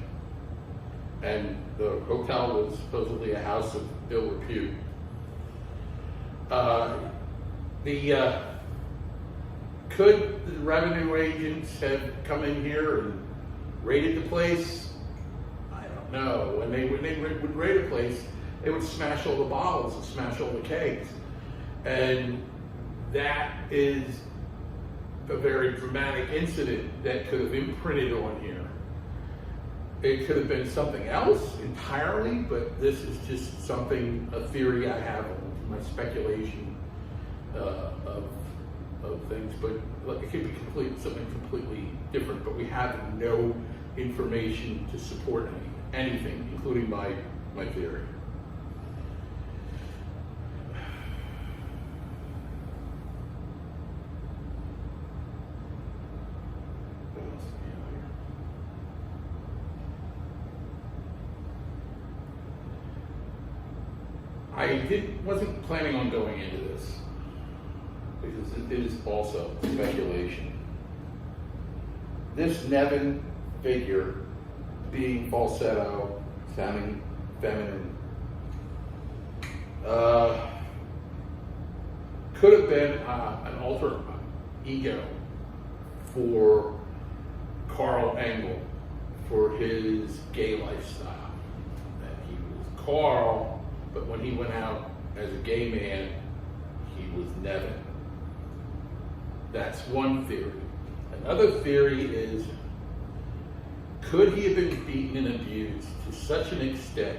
And the hotel was supposedly a house of ill repute. Could the revenue agents have come in here and raided the place? I don't know. When they would raid a place, they would smash all the bottles and smash all the kegs. And that is a very dramatic incident that could have imprinted on here. It could have been something else entirely, but this is just something, a theory I have, my speculation of things. But it could be something completely different, but we have no information to support anything, including my theory. I wasn't planning on going into this because it is also speculation. This Nevin figure being falsetto, sounding feminine, could have been an alter ego for Carl Engel for his gay lifestyle. That he was Carl, but when he went out as a gay man, he was Nevin. That's one theory. Another theory is, could he have been beaten and abused to such an extent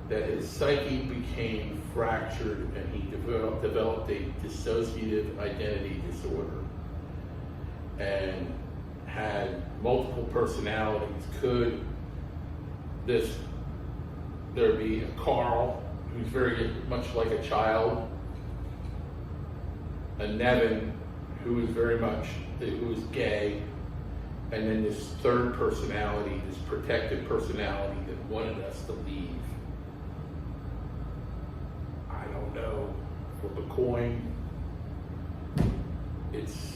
that his psyche became fractured and he developed a dissociative identity disorder and had multiple personalities? Could there be a Carl who's very much like a child, a Nevin who is gay, and then this third personality, this protected personality that wanted us to leave? I don't know. Flip a coin. It's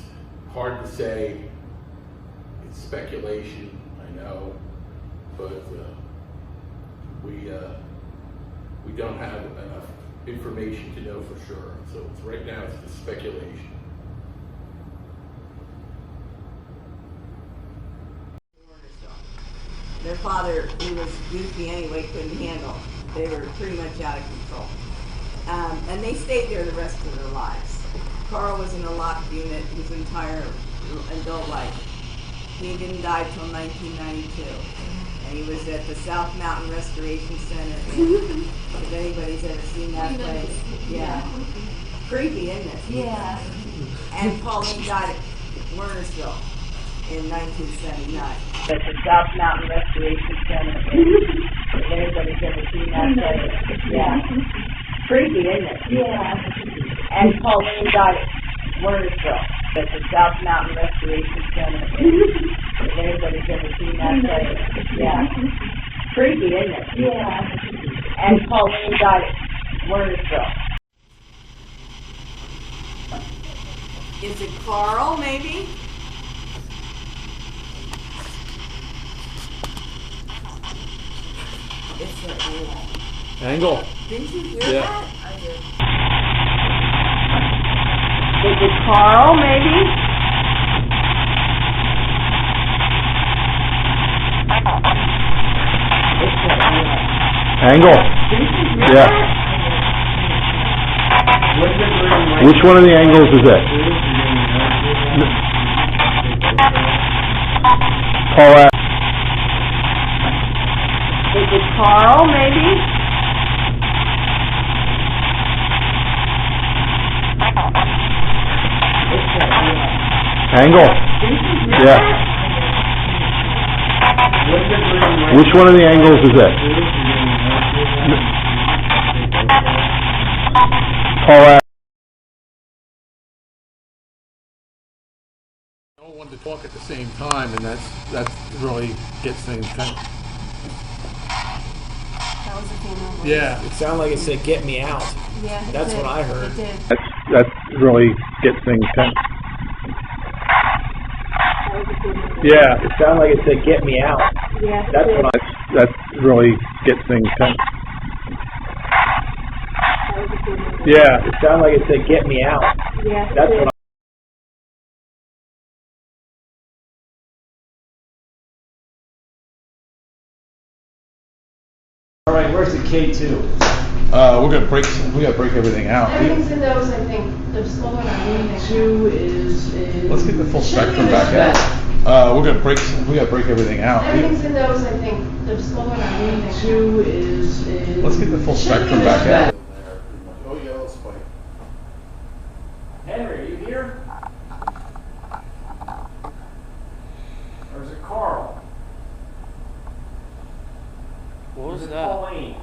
hard to say. It's speculation, I know, but we don't have enough information to know for sure. So right now it's just speculation.
Their father, who was goofy anyway, couldn't handle. They were pretty much out of control. And they stayed there the rest of their lives. Carl was in a locked unit his entire adult life. He didn't die till 1992. And he was at the South Mountain Restoration Center. If anybody's ever seen that place. Yeah. Creepy, isn't it? Yeah. And Pauline died at Wernersville in 1979. At the South Mountain Restoration Center. If anybody's ever seen that place. Yeah. Creepy, isn't it? Yeah. And Pauline died at Wernersville. At the South Mountain Restoration Center. If anybody's ever seen that place. Yeah. Creepy, isn't it? Yeah. And Pauline died at Wernersville. Is it Carl, maybe? It's an
Angle.
Didn't you hear
Yeah.
that? I did. Is it Carl, maybe?
Angle. Yeah. Which one of the angles is it? Paul.
Is it Carl, maybe?
Angle. Yeah. Which one of the angles is it? Paul.
No one to talk at the same time, and that really gets things kind of.
That was a camera.
Yeah.
It sounded like it said, "Get me out."
Yeah.
That's what I heard.
It did.
That really gets things kind of.
Yeah. It sounded like it said, "Get me out."
Yeah.
That's what that really gets things tense. Yeah. It sounded like it said, "Get me out."
Yeah.
That's what All right, where's the K2?
We gotta break everything out.
Everything's in those, I think. They're slower on everything.
Two is
Let's get the full spectrum back out. We gotta break everything out.
Everything's in those, I think. They're slower on everything.
Two is
Let's get the full spectrum back out. Oh yeah, let's fight.
Henry, are you here? Or is it Carl?
What was
Is it
that?
Pauline?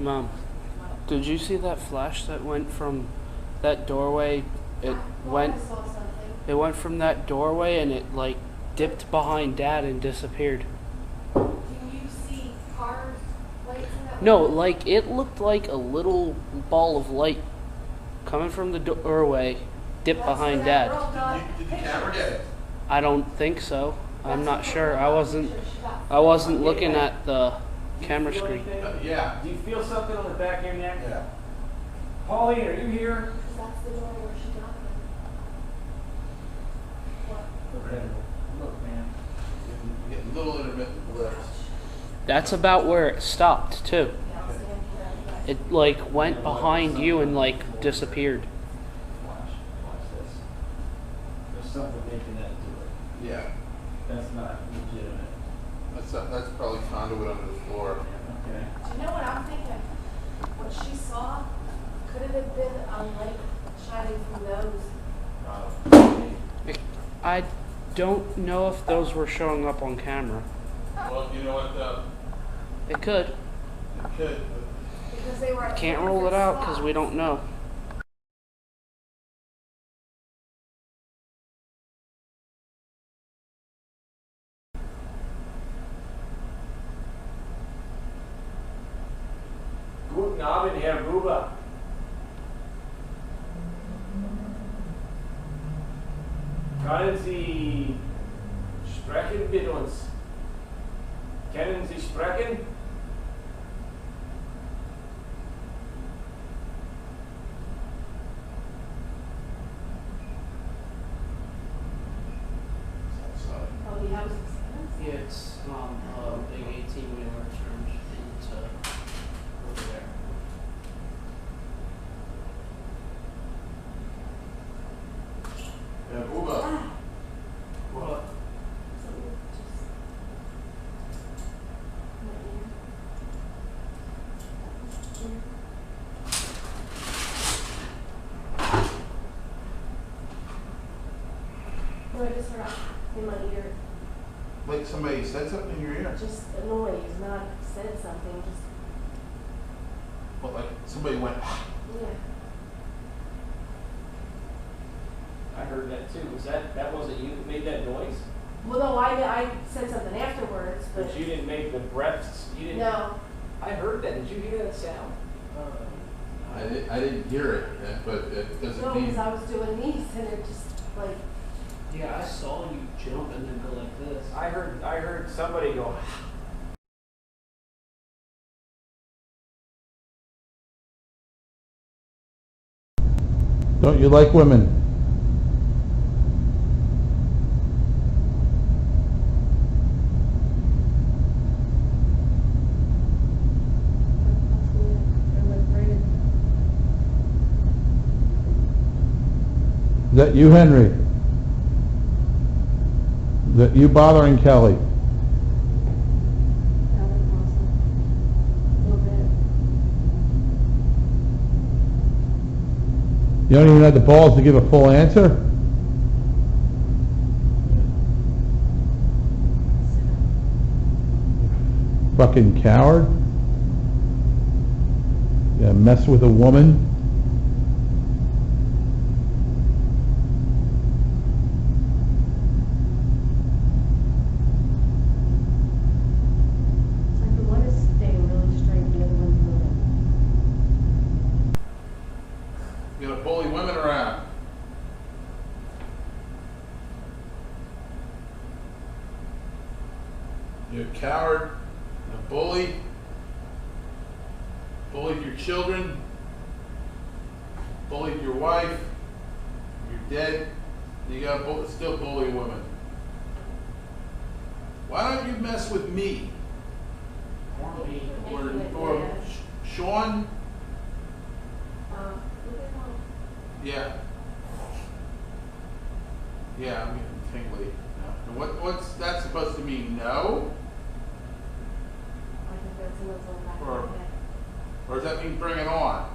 Mom, did you see that flash that went from that doorway? It went from that doorway and it like dipped behind Dad and disappeared.
Can you see cars, lights in that?
No, like it looked like a little ball of light coming from the doorway, dipped behind Dad.
Did the camera get it?
I don't think so. I'm not sure. I wasn't looking at the camera screen.
Yeah.
Do you feel something on the back of your neck?
Yeah.
Pauline, are you here?
That's the door where she got them.
Look, man.
Getting little intermittent blips.
That's about where it stopped too. It like went behind you and like disappeared.
Watch this. There's something making that do it.
Yeah.
That's not legitimate.
That's probably conduit under the floor.
Okay.
Do you know what I'm thinking? What she saw, could it have been a light shining from those?
I don't know if those were showing up on camera.
Well, you know what though?
It could.
It could.
Because they were at
Can't rule it out because we don't know.
Guten Abend, Herr Bube. Können Sie sprechen mit uns? Können Sie sprechen?
Oh, the house is.
Yeah, it's a big 18-wheeler turned into over there.
Yeah, Bube.
What?
No, I just heard in my ear.
Like somebody said something in your ear.
Just a noise, not said something. Just
But like somebody went.
yeah.
I heard that too. Was that wasn't you that made that noise?
Well, no, I said something afterwards, but
But you didn't make the breaths. You didn't.
no.
I heard that. Did you hear that sound?
I didn't hear it, but it doesn't
No,
mean.
because I was doing these and it just like.
Yeah, I saw you jump and then go like this.
I heard somebody go.
Don't you like women? Is that you, Henry? Is that you bothering Kelly? You don't even have the balls to give a full answer? Fucking coward. You mess with a woman.
It's like the one is staying really straight and the other one's moving.
You gotta bully women around. coward, a bully, bullied your children, bullied your wife, you're dead, and you got still bully women. Why don't you mess with me? Or Sean? Yeah. Yeah, I'm getting tingly. And what's that supposed to mean? No? Or does that mean bring it on?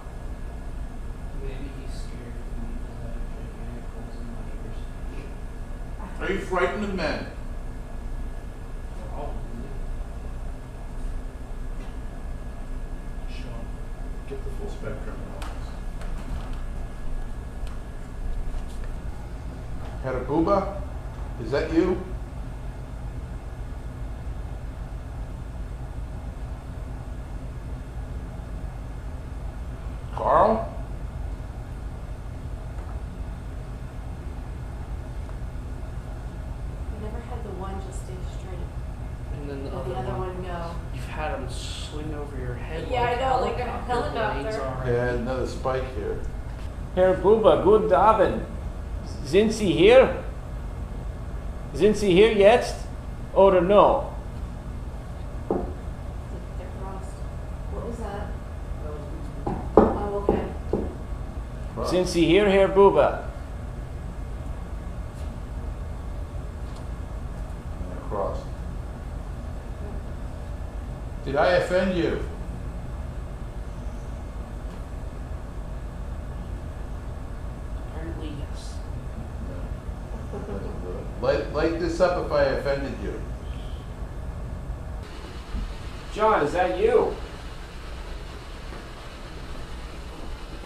Maybe he's scared of people that have gigantic holes in my ears.
Are you frightened of men? Sean, get the full spectrum. Bube, is that you? Carl?
I never had the one just stay straight.
And then the
And the other one go.
You've had them swing over your head.
Yeah,
like
I know, like a
helicopter blades
helicopter.
already.
Yeah, another spike here.
Herr Bube, guten Abend. Sind Sie hier? Sind Sie hier jetzt? Oder no?
They're frost. What was that? Oh, okay.
Sind Sie hier, Herr Bube?
Cross. Did I offend you?
Apparently, yes.
Light this up if I offended you.
John, is that you?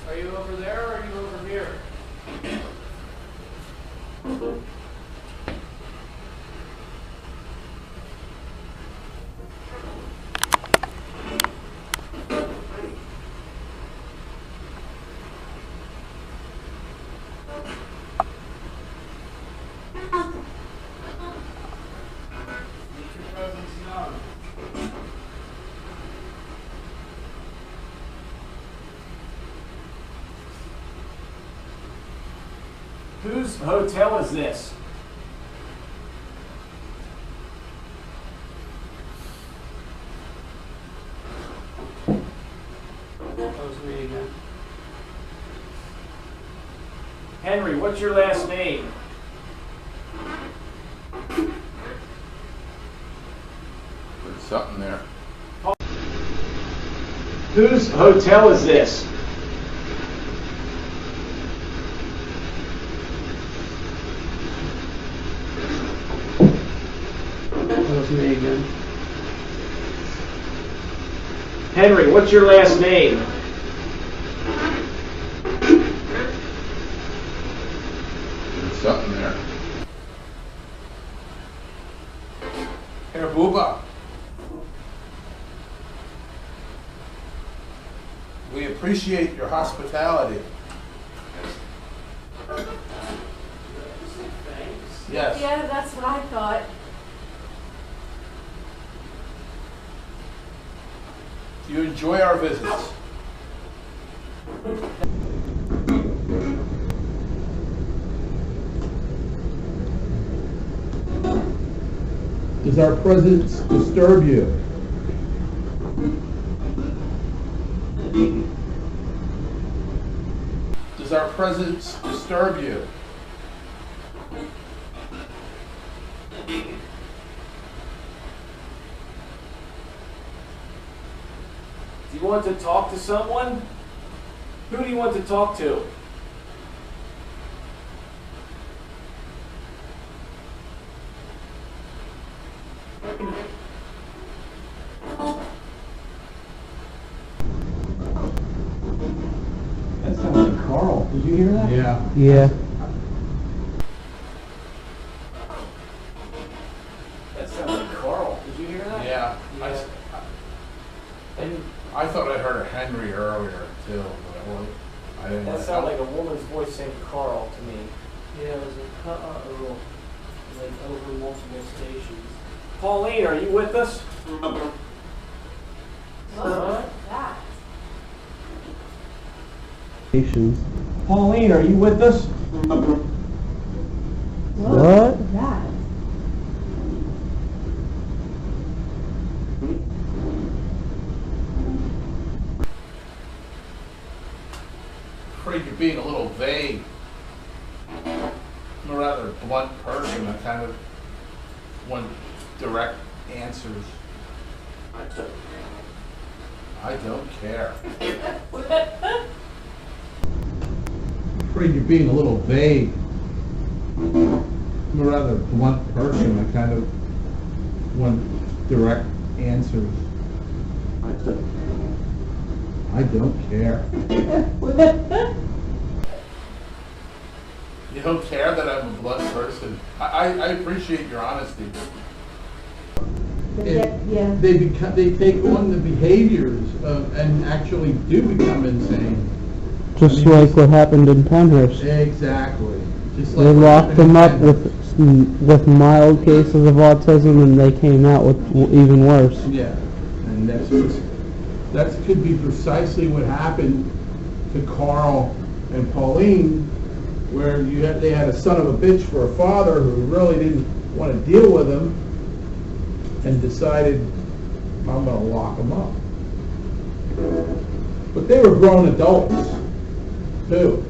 Are you over there or are you over here?
Whose hotel is this?
That was me again.
Henry, what's your last name?
There's something there.
Whose hotel is this?
That was me again.
Henry, what's your last name?
There's something there. Herr Bube. We appreciate your hospitality. Yes.
Yeah, that's what I thought.
Do you enjoy our visits? Does our presence disturb you? Does our presence disturb you?
Do you want to talk to someone? Who do you want to talk to?
That sounds like Carl. Did you hear that?
Yeah.
Yeah.
That sounds like Carl. Did you hear that?
Yeah.
And
I thought I heard a Henry earlier too, but I didn't.
that sounded like a woman's voice saying Carl to me.
Yeah, it was like over multiple stations.
Pauline, are you with us?
What was that?
Pauline, are you with us?
What was that?
Afraid you're being a little vague. I'm a rather blunt person. I kind of want direct answers. I don't care. Afraid you're being a little vague. I'm a rather blunt person. I kind of want direct answers. I don't care. You don't care that I'm a blunt person? I appreciate your honesty.
Yeah.
They take on the behaviors and actually do become insane.
Just like what happened in Penhurst.
Exactly. Just
They
like
locked them up with mild cases of autism, and they came out with even worse.
Yeah, and that could be precisely what happened to Carl and Pauline, where they had a son of a bitch for a father who really didn't want to deal with him, and decided, I'm going to lock him up. But they were grown adults too,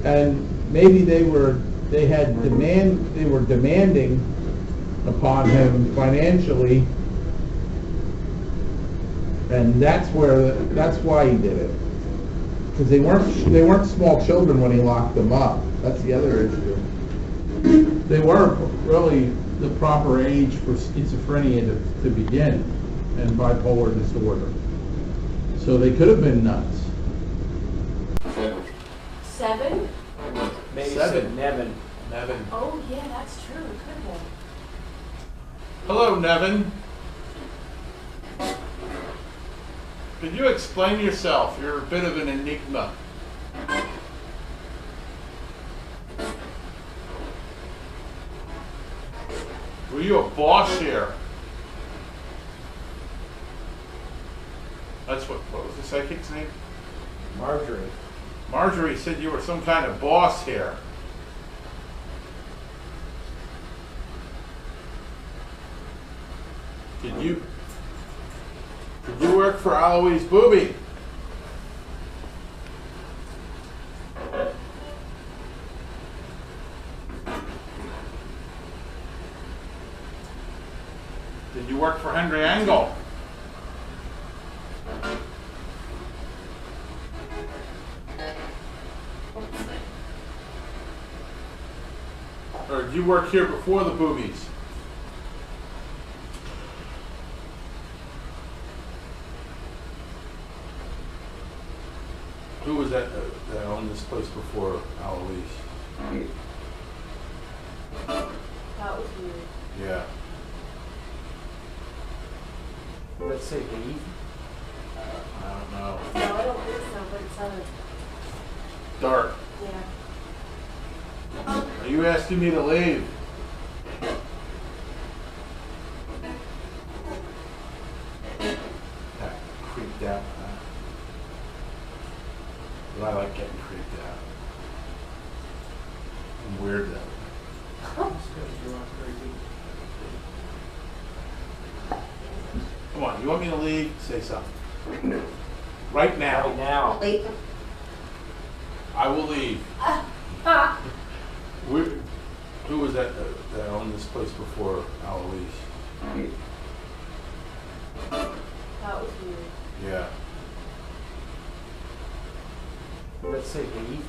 and maybe they were demanding upon him financially, and that's why he did it, because they weren't small children when he locked them up. That's the other issue. They weren't really the proper age for schizophrenia to begin, and bipolar disorder, so they could have been nuts.
7?
Maybe
7.
Nevin.
Oh yeah, that's true. It could have been.
Hello, Nevin. Could you explain yourself? You're a bit of an enigma. Were you a boss here? What was the psychic's name?
Marjorie.
Marjorie said you were some kind of boss here. Did you work for Alois Bube? Did you work for Henry Engel? Or did you work here before the Boobies? Who was that owned this place before Alois?
That was weird.
Yeah.
Let's say Eve.
I don't know.
No, I don't think so, but it sounded.
Dark.
Yeah.
Are you asking me to leave? That creeped out. But I like getting creeped out. I'm weird though. Come on, you want me to leave? Say something. Right now.
Right now.
I will leave. Who was that owned this place before Alois?
That was weird.
Yeah.
Let's say Eve.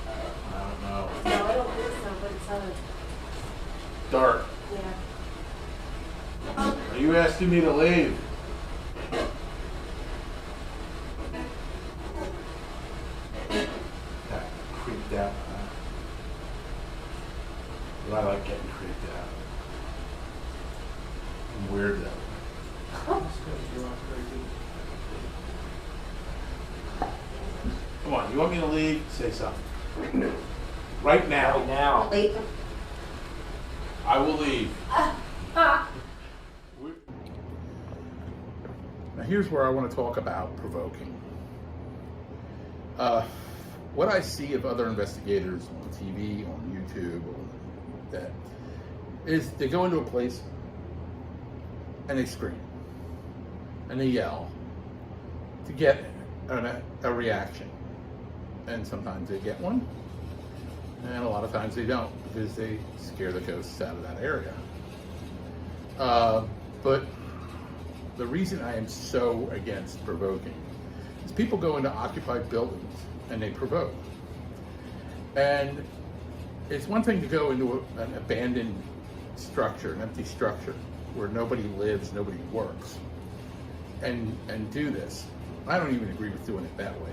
I don't know.
No, I don't think so, but it sounded.
Dark.
Yeah.
Are you asking me to leave? That creeped out. But I like getting creeped out. I'm weird though. Come on, you want me to leave? Say something. Right now.
Right now.
I will leave.
here's where I want to talk about provoking. What I see of other investigators on TV, on YouTube, that is they go into a place and they scream and they yell to get a reaction, and sometimes they get one, and a lot of times they don't, because they scare the ghosts out of that area. But the reason I am so against provoking is people go into occupied buildings and they provoke. And it's one thing to go into an abandoned structure, an empty structure, where nobody lives, nobody works, and do this. I don't even agree with doing it that way.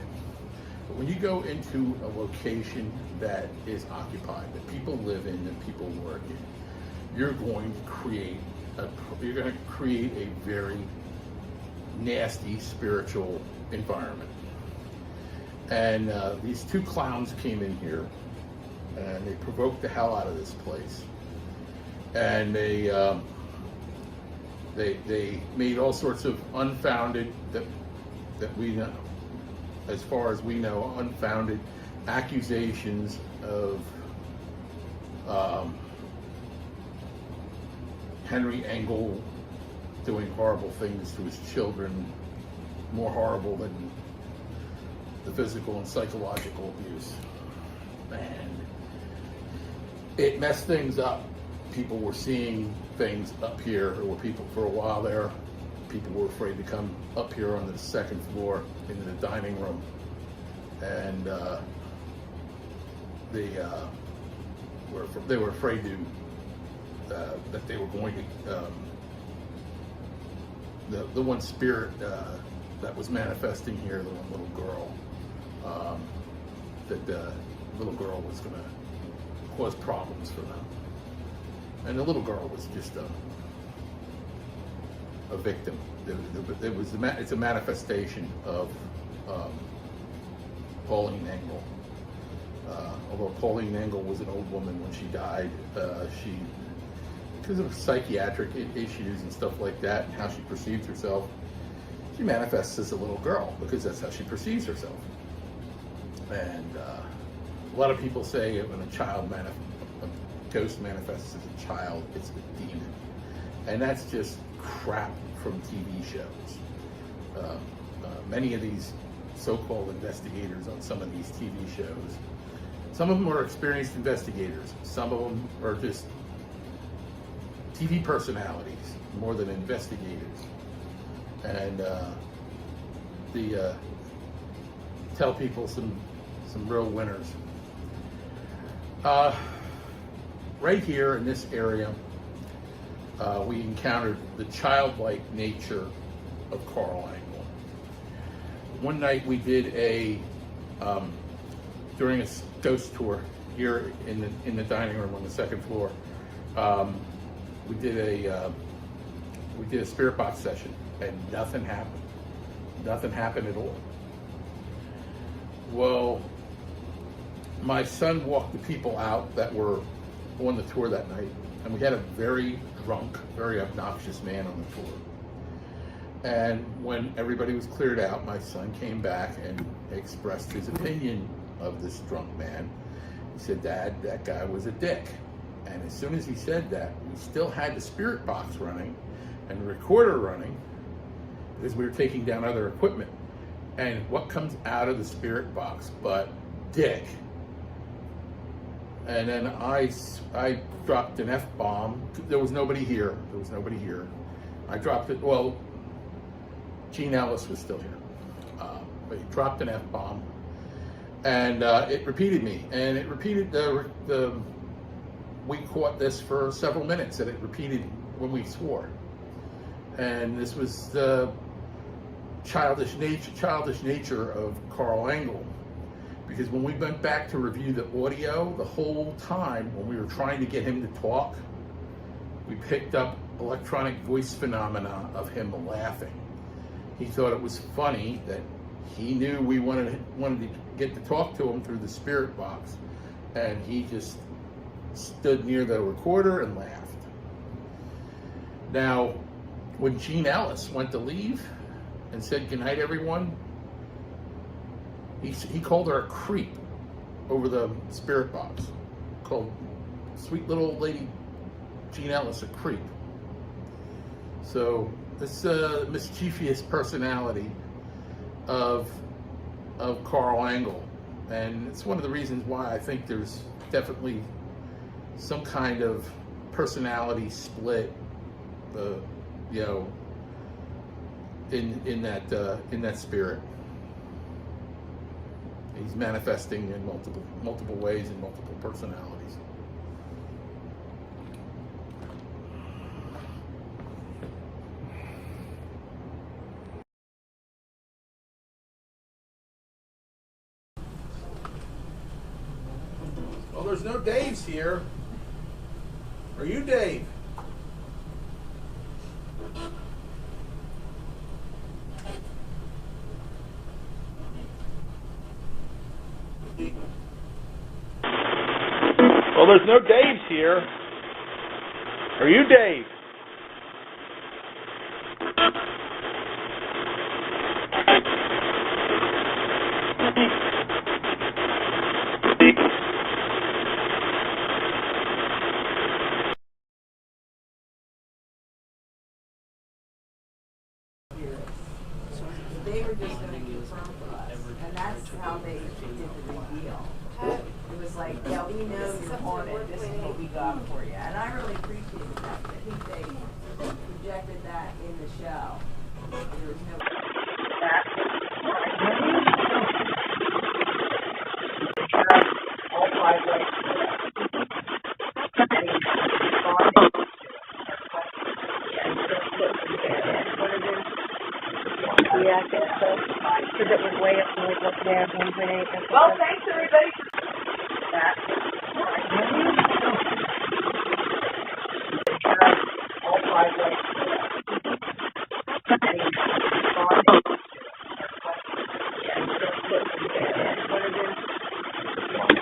But when you go into a location that is occupied, that people live in, that people work in, you're going to create a very nasty spiritual environment. And these two clowns came in here and they provoked the hell out of this place. And they made all sorts of unfounded, that we know, as far as we know, unfounded accusations of Henry Engel doing horrible things to his children, more horrible than the physical and psychological abuse. And it messed things up. People were seeing things up here. There were people for a while there. People were afraid to come up here onto the second floor into the dining room. And they were afraid to that they were going to the one spirit that was manifesting here, the one little girl, that the little girl was going to cause problems for them. And the little girl was just a victim. It's a manifestation of Pauline Engel. Although Pauline Engel was an old woman when she died, because of psychiatric issues and stuff like that, and how she perceives herself, she manifests as a little girl because that's how she perceives herself. And a lot of people say when a ghost manifests as a child, it's a demon, and that's just crap from TV shows. Many of these so-called investigators on some of these TV shows, some of them are experienced investigators, some of them are just TV personalities more than investigators, and tell people some real winners. Right here in this area, we encountered the childlike nature of Carl Engel. One night we did during a ghost tour here in the dining room on the second floor. We did a spirit box session, and nothing happened. Nothing happened at all. Well, my son walked the people out that were on the tour that night, and we had a very drunk, very obnoxious man on the tour. And when everybody was cleared out, my son came back and expressed his opinion of this drunk man. He said, "Dad, that guy was a dick." And as soon as he said that, we still had the spirit box running and the recorder running because we were taking down other equipment. And what comes out of the spirit box but dick? And then I dropped an F-bomb. There was nobody here. I dropped it. Well, Gene Ellis was still here. But he dropped an F-bomb. And it repeated me. And it repeated we caught this for several minutes, and it repeated when we swore. And this was the childish nature of Carl Engel. Because when we went back to review the audio, the whole time when we were trying to get him to talk, we picked up electronic voice phenomena of him laughing. He thought it was funny that he knew we wanted to get to talk to him through the spirit box, and he just stood near the recorder and laughed. Now, when Gene Ellis went to leave,
and said goodnight, everyone, he called her a creep over the spirit box. Called sweet little old lady Jean Ellis a creep. So this mischievous personality of Carl Angle, and it's one of the reasons why I think there's definitely some kind of personality split, you know, in that spirit. He's manifesting in multiple ways and multiple personalities. Well, there's no Daves here. Are you Dave? Well, there's no Daves here. Are you Dave?
They were just going to confirm for us, and that's how they did the reveal. It was like, yeah, we know you're haunted, this is what we got for you. And I really appreciated that. I think they projected that in the show. There was no... All 5 ways.
Yeah, I think so. Because it was way up and we looked there, 1.8.
Well, thanks everybody for that. All 5 ways.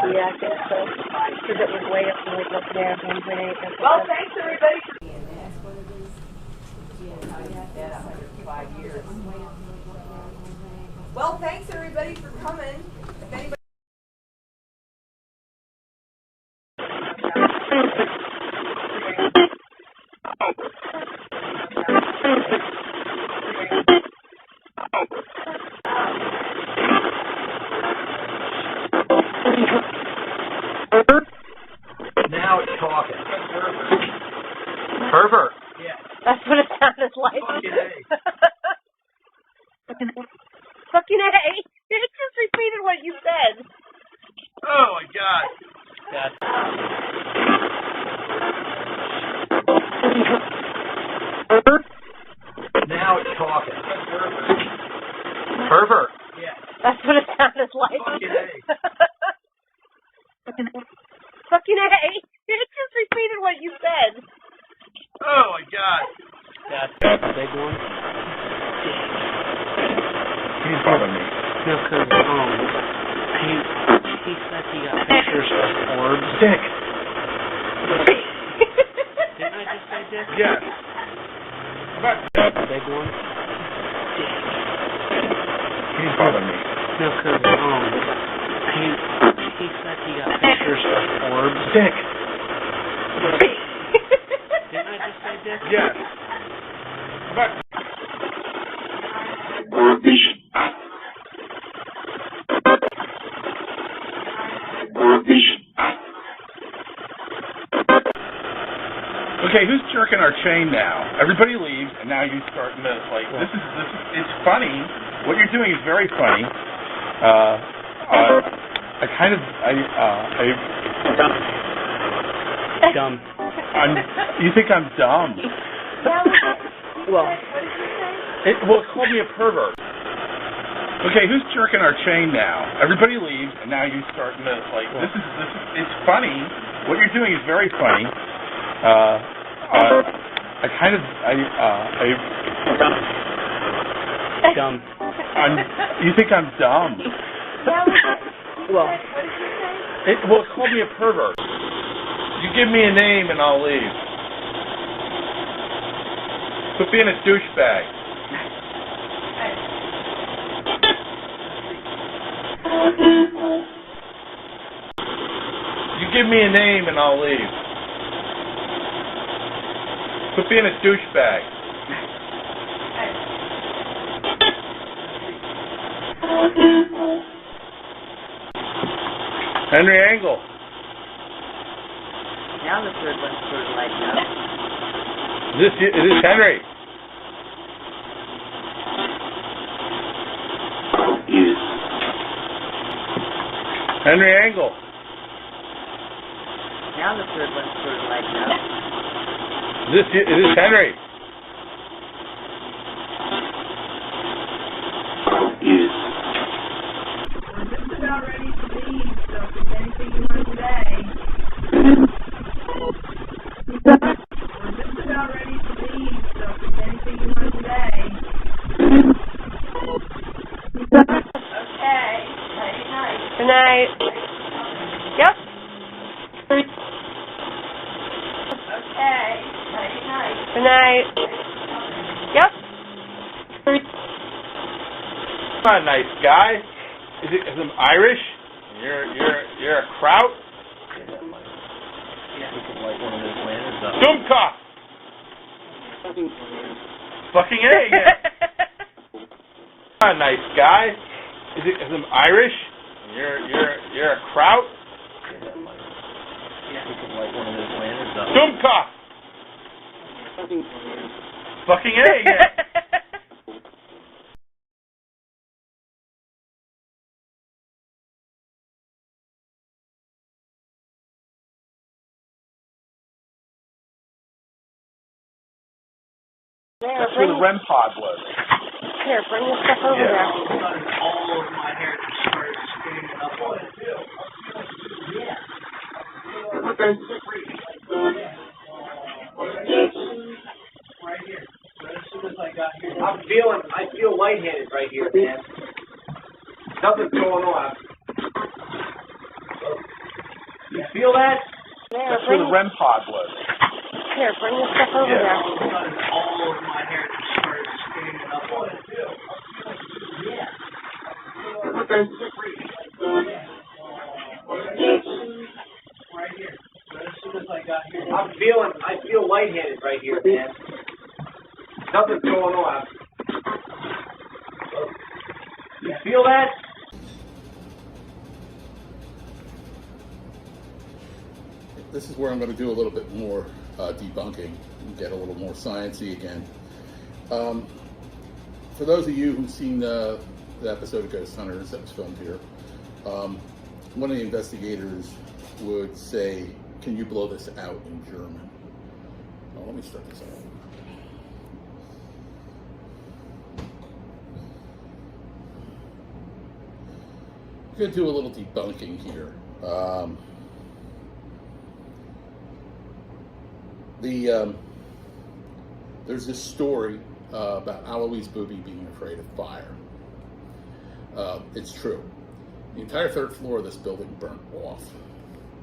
Yeah, I think so. Because it was way up and we looked there, 1.8.
Well, thanks everybody for being there. Yeah, 105 years. Well, thanks everybody for coming. If anybody
Now it's talking. Pervert.
Yeah. That's what it sounded like. Fucking A. It just repeated what you said.
Oh my God. Now it's talking. Pervert. Yeah.
That's what it sounded like. Fucking A. It just repeated what you said.
Oh my God.
That's a big one.
He's bugging me.
No, because, he said he got pictures of orbs.
Dick.
Didn't I just say dick?
Yes.
That's a big one.
He's bugging me.
No, because, he said he got pictures of orbs.
Dick.
Didn't I just say dick?
Yes. Okay, who's jerking our chain now? Everybody leaves, and now you starting to like. This is. It's funny. What you're doing is very funny.
Dumb.
You think I'm dumb?
Well,
it called me a pervert. Okay, who's jerking our chain now? Everybody leaves, and now you starting to like. This is. It's funny. What you're doing is very funny.
Dumb.
You think I'm dumb?
Well,
it called me a pervert. You give me a name and I'll leave. Quit being a douchebag. You give me a name and I'll leave. Quit being a douchebag. Henry Angle.
Now the third one's sort of lighting up.
Is this Henry? Henry Angle.
Now the third one's sort of lighting up.
Is this Henry?
We're just about ready to leave, so if there's anything you want today. We're just about ready to leave, so if there's anything you want today. Okay. Night night.
Good night. Yep.
Okay. Night night.
Good night. Yep.
Not a nice guy. Is him Irish? You're a kraut?
Like one of those lanterns up.
Dumka! Fucking A again. Not a nice guy. Is him Irish? You're a kraut?
Like one of those lanterns up.
Dumka! Fucking A again. That's where the REM pod was.
Here, bring your stuff over there.
All over my hair just started standing up on it. Right here. But as soon as I got here, I feel lightheaded right here, man. Nothing's going on. You feel that?
That's where the REM pod was.
Here, bring your stuff over there.
All over my hair just started standing up on it. Right here. But as soon as I got here, I feel lightheaded right here, man. Nothing's going on. You feel that?
This is where I'm going to do a little bit more debunking and get a little more sciencey again. For those of you who've seen the episode of Ghost Hunters that was filmed here, one of the investigators would say, "Can you blow this out in German?" Now, let me start this out. I'm going to do a little debunking here. There's this story about Alois Bube being afraid of fire. It's true. The entire third floor of this building burnt off.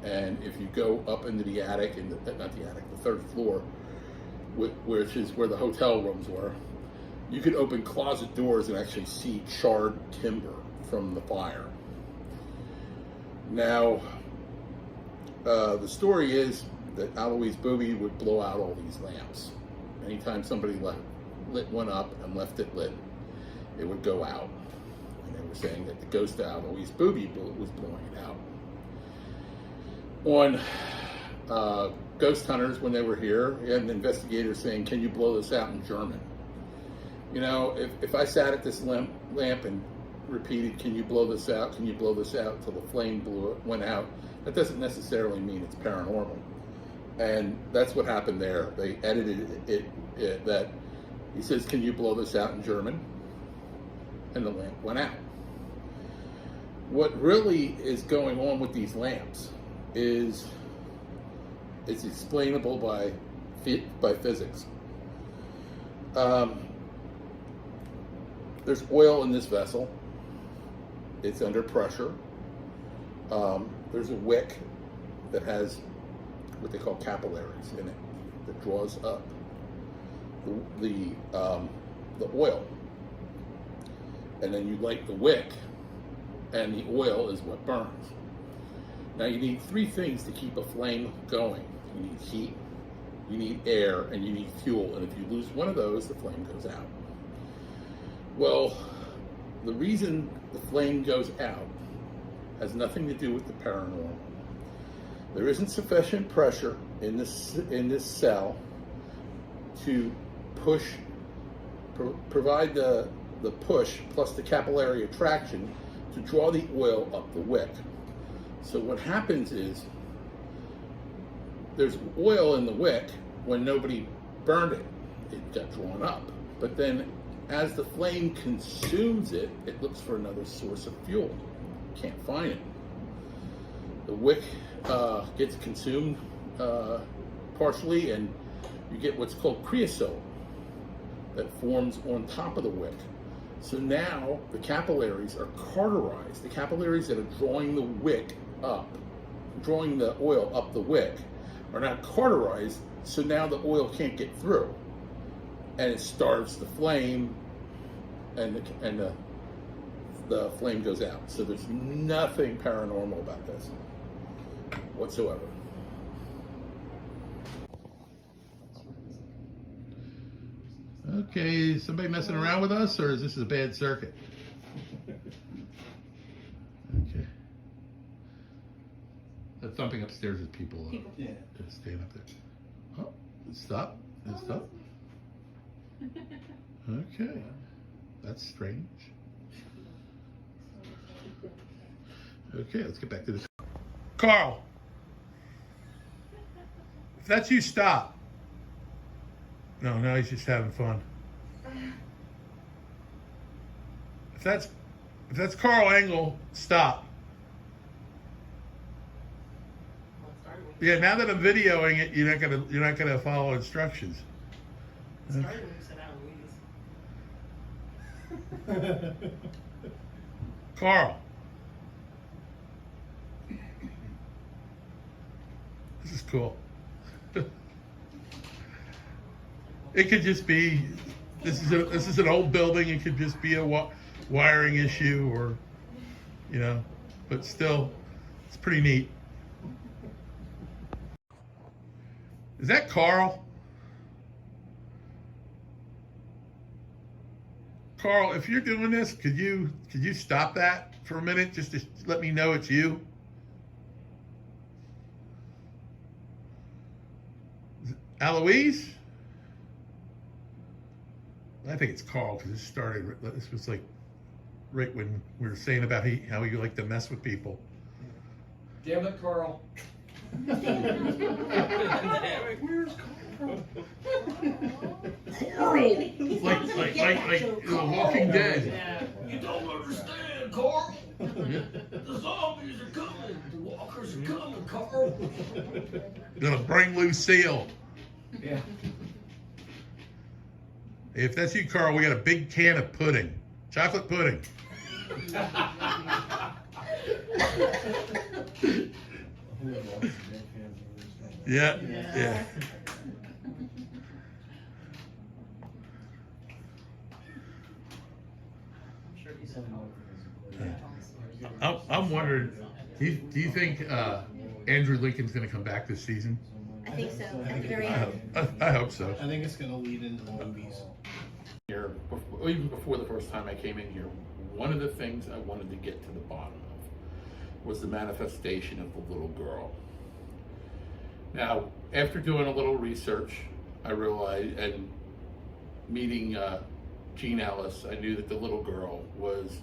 And if you go up into the attic, not the attic, the third floor, which is where the hotel rooms were, you could open closet doors and actually see charred timber from the fire. Now, the story is that Alois Bube would blow out all these lamps. Anytime somebody lit one up and left it lit, it would go out. And they were saying that the ghost of Alois Bube was blowing it out. On Ghost Hunters, when they were here, we had an investigator saying, "Can you blow this out in German?" You know, if I sat at this lamp and repeated, "Can you blow this out? Can you blow this out?" till the flame went out, that doesn't necessarily mean it's paranormal. And that's what happened there. They edited it that he says, "Can you blow this out in German?" and the lamp went out. What really is going on with these lamps is it's explainable by physics. There's oil in this vessel. It's under pressure. There's a wick that has what they call capillaries in it that draws up the oil, and then you light the wick, and the oil is what burns. Now you need three things to keep a flame going. You need heat, you need air, and you need fuel. And if you lose one of those, the flame goes out. Well, the reason the flame goes out has nothing to do with the paranormal. There isn't sufficient pressure in this cell to push, provide the push plus the capillary attraction to draw the oil up the wick. So what happens is there's oil in the wick when nobody burned it. It got drawn up. But then as the flame consumes it, it looks for another source of fuel. Can't find it. The wick gets consumed partially, and you get what's called creosote that forms on top of the wick. So now the capillaries are cauterized. The capillaries that are drawing the wick up, drawing the oil up the wick, are not cauterized, so now the oil can't get through. And it starves the flame, and the flame goes out. So there's nothing paranormal about this whatsoever. Okay, is somebody messing around with us, or is this a bad circuit? Okay. The thumping upstairs is people staying up there. Oh, stop. Stop. Okay. That's strange. Okay, let's get back to this. Carl, if that's you, stop. No, now he's just having fun. If that's Carl Engel, stop. Yeah, now that I'm videoing it, you're not gonna follow instructions. Okay. Carl. This is cool. It could just be, this is an old building. It could just be a wiring issue, or, but still, it's pretty neat. Is that Carl? Carl, if you're doing this, could you stop that for a minute, just to let me know it's you? Aloise? I think it's Carl, because this was like right when we were saying about how you like to mess with people.
Damn it, Carl.
Where's Carl? Carl! Like The Walking Dead.
Yeah. You don't understand, Carl. The zombies are coming. The walkers are coming, Carl.
Gonna bring Lucille.
Yeah.
If that's you, Carl, we got a big can of pudding. Chocolate pudding. Yeah. I'm wondering, do you think Andrew Lincoln's going to come back this season?
I think so. At the very end.
I hope so.
I think it's going to lead into the movies.
Here, even before the first time I came in here, one of the things I wanted to get to the bottom of was the manifestation of the little girl. Now, after doing a little research, I realized, and meeting Jean Ellis, I knew that the little girl was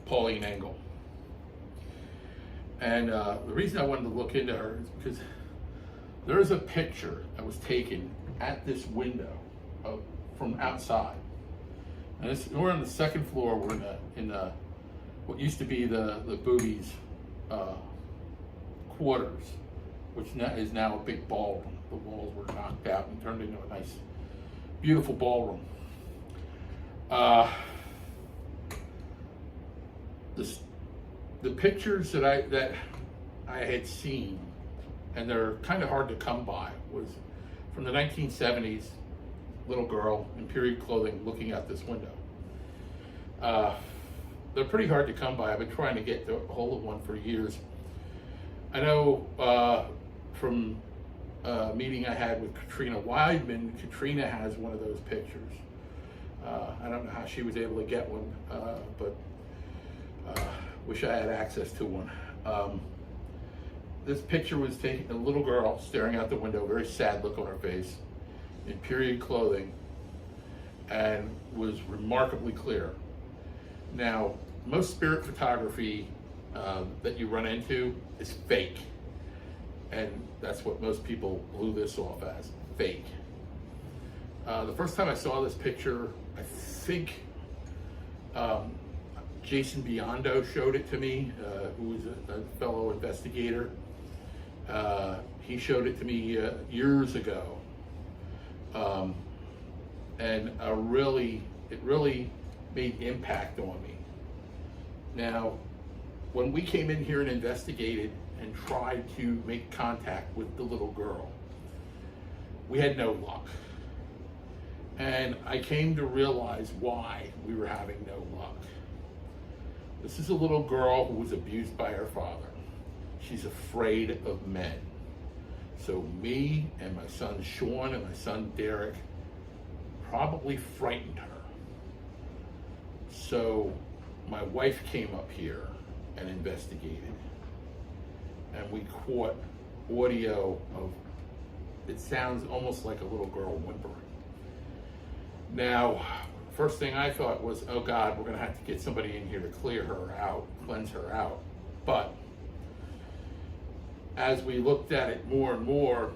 Pauline Engel. And the reason I wanted to look into her is because there is a picture that was taken at this window from outside. And we're on the second floor. We're in what used to be the Bube's quarters, which is now a big ballroom. The walls were knocked out and turned into a nice, beautiful ballroom. The pictures that I had seen, and they're kind of hard to come by, was from the 1970s, little girl in period clothing looking out this window. They're pretty hard to come by. I've been trying to get a hold of one for years. I know from a meeting I had with Katrina Weidman, Katrina has one of those pictures. I don't know how she was able to get one, but wish I had access to one. This picture was taken, a little girl staring out the window, very sad look on her face, in period clothing, and was remarkably clear. Now, most spirit photography that you run into is fake. And that's what most people blew this off as, fake. The first time I saw this picture, I think Jason Biondo showed it to me, who was a fellow investigator. He showed it to me years ago. And it really made impact on me. Now, when we came in here and investigated and tried to make contact with the little girl, we had no luck. And I came to realize why we were having no luck. This is a little girl who was abused by her father. She's afraid of men. So me and my son Sean and my son Derek probably frightened her. So my wife came up here and investigated. And we caught audio of, it sounds almost like a little girl whimpering. Now, first thing I thought was, oh God, we're gonna have to get somebody in here to clear her out, cleanse her out. But as we looked at it more and more,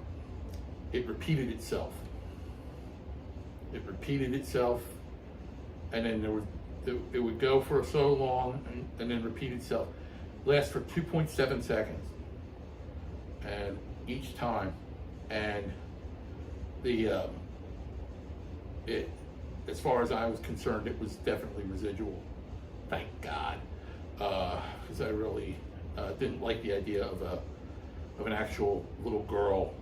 it repeated itself. It repeated itself, and then it would go for so long and then repeat itself. Last for 2.7 seconds. And each time, and as far as I was concerned, it was definitely residual. Thank God, because I really didn't like the idea of an actual little girl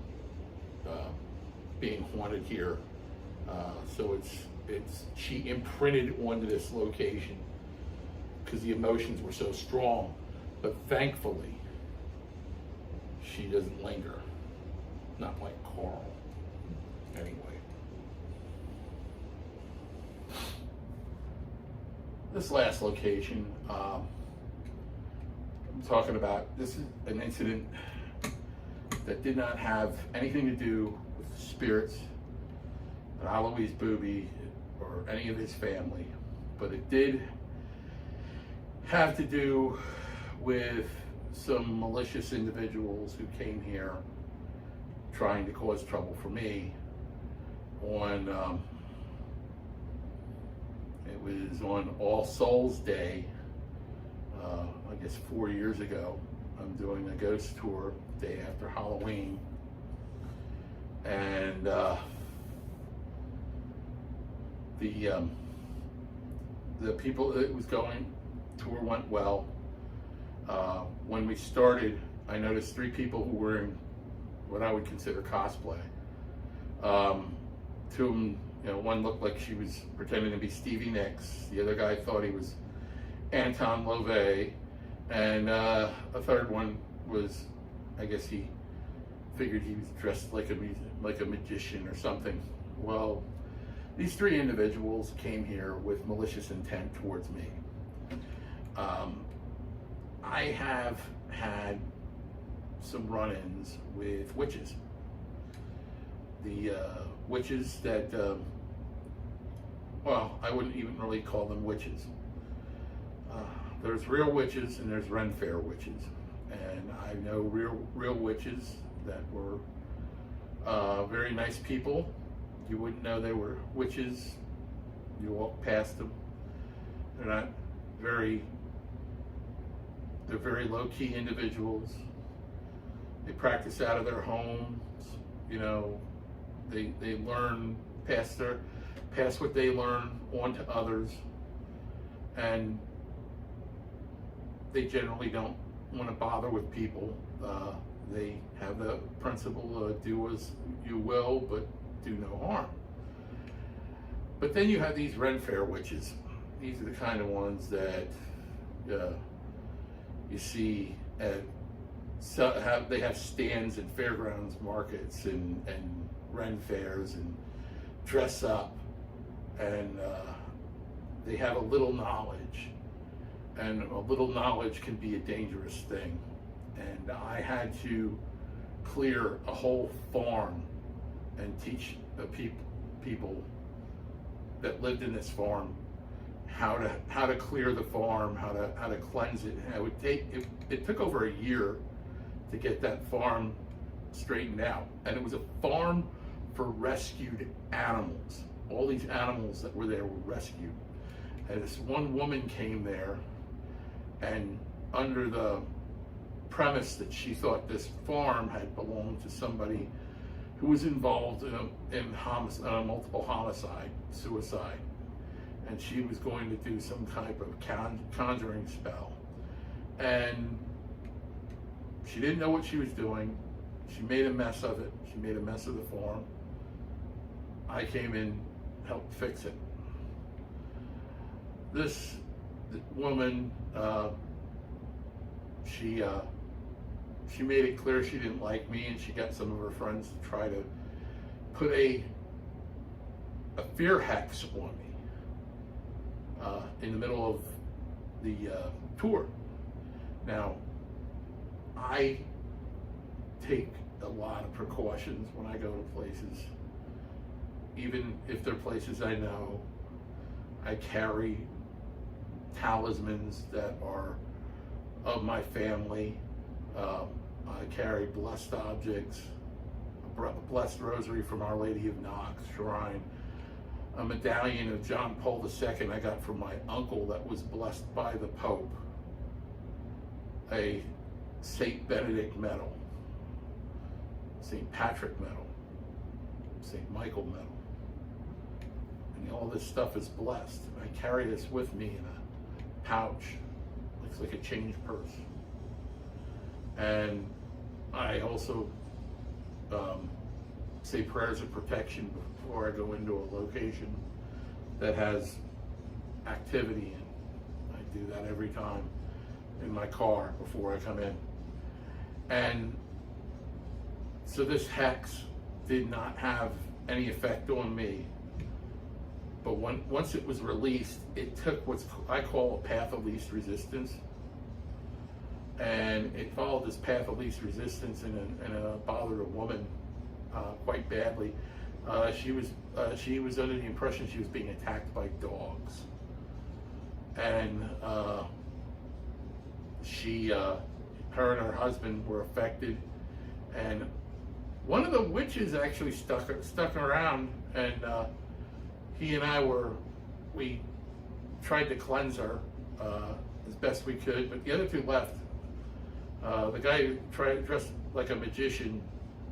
being haunted here. So she imprinted onto this location because the emotions were so strong. But thankfully, she doesn't linger. Not like Carl. Anyway. This last location, I'm talking about, this is an incident that did not have anything to do with spirits, or Alois Bube, or any of his family, but it did have to do with some malicious individuals who came here trying to cause trouble for me on, it was on All Souls Day, I guess 4 years ago. I'm doing a ghost tour day after Halloween, and the people that was going, tour went well. When we started, I noticed 3 people who were in what I would consider cosplay. 2 of them, one looked like she was pretending to be Stevie Nicks. The other guy thought he was Anton LaVey. And a third one was, I guess he figured he was dressed like a magician or something. Well, these 3 individuals came here with malicious intent towards me. I have had some run-ins with witches. The witches that, well, I wouldn't even really call them witches. There's real witches and there's Ren Fair witches. And I know real witches that were very nice people. You wouldn't know they were witches. You walk past them. They're very low-key individuals. They practice out of their homes. They learn, pass what they learn on to others. And they generally don't want to bother with people. They have the principle, do as you will, but do no harm. But then you have these Ren Fair witches, these are the kind of ones that you see at they have stands at fairgrounds markets and Ren fairs and dress up, and they have a little knowledge, and a little knowledge can be a dangerous thing. And I had to clear a whole farm and teach the people that lived in this farm how to clear the farm, how to cleanse it. And it took over a year to get that farm straightened out. And it was a farm for rescued animals. All these animals that were there were rescued. And this one woman came there, and under the premise that she thought this farm had belonged to somebody who was involved in multiple homicide, suicide, and she was going to do some type of conjuring spell. And she didn't know what she was doing. She made a mess of it. She made a mess of the farm. I came in, helped fix it. This woman, she made it clear she didn't like me, and she got some of her friends to try to put a fear hex on me in the middle of the tour. Now, I take a lot of precautions when I go to places. Even if they're places I know, I carry talismans that are of my family. I carry blessed objects, a blessed rosary from Our Lady of Knox Shrine, a medallion of John Paul II I got from my uncle that was blessed by the Pope, a St. Benedict medal, St. Patrick medal, St. Michael medal. And all this stuff is blessed. I carry this with me in a pouch. Looks like a change purse. And I also say prayers of protection before I go into a location that has activity in. I do that every time in my car before I come in. And so this hex did not have any effect on me. But once it was released, it took what I call a path of least resistance. And it followed this path of least resistance and bothered a woman quite badly. She was under the impression she was being attacked by dogs. And her and her husband were affected. And one of the witches actually stuck around, and he and we tried to cleanse her as best we could, but the other two left. The guy who dressed like a magician,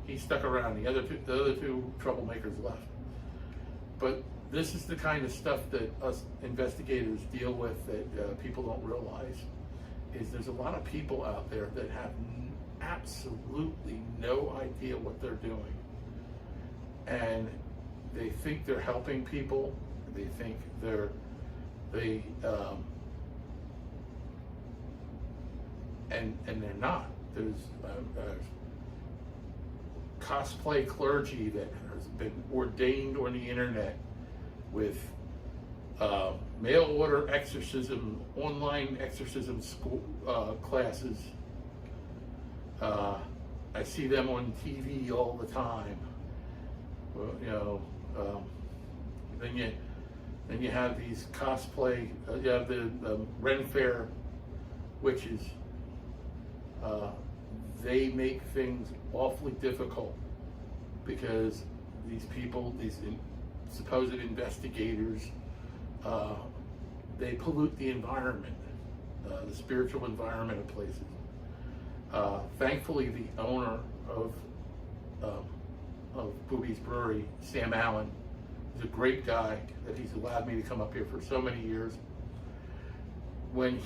he stuck around. The other two troublemakers left. But this is the kind of stuff that us investigators deal with that people don't realize. Is there's a lot of people out there that have absolutely no idea what they're doing, and they think they're helping people. They think and they're not. There's cosplay clergy that has been ordained on the internet with mail order exorcism, online exorcism school classes. I see them on TV all the time. Well, then you have these cosplay. You have the Ren Fair witches. They make things awfully difficult because these people, these supposed investigators, they pollute the environment, the spiritual environment of places. Thankfully, the owner of Bube's Brewery, Sam Allen, is a great guy that he's allowed me to come up here for so many years. When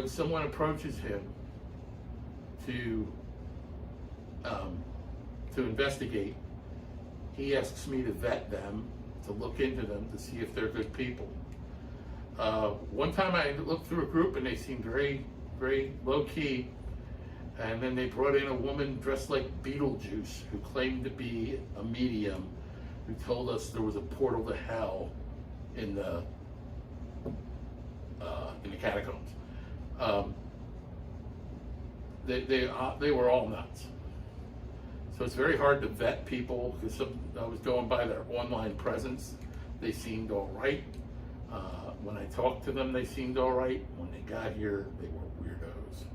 someone approaches him to investigate, he asks me to vet them, to look into them, to see if they're good people. One time I looked through a group and they seemed very, very low key. And then they brought in a woman dressed like Beetlejuice who claimed to be a medium, who told us there was a portal to hell in the catacombs. They were all nuts. So it's very hard to vet people, because I was going by their online presence. They seemed all right. When I talked to them, they seemed all right. When they got here, they were weirdos.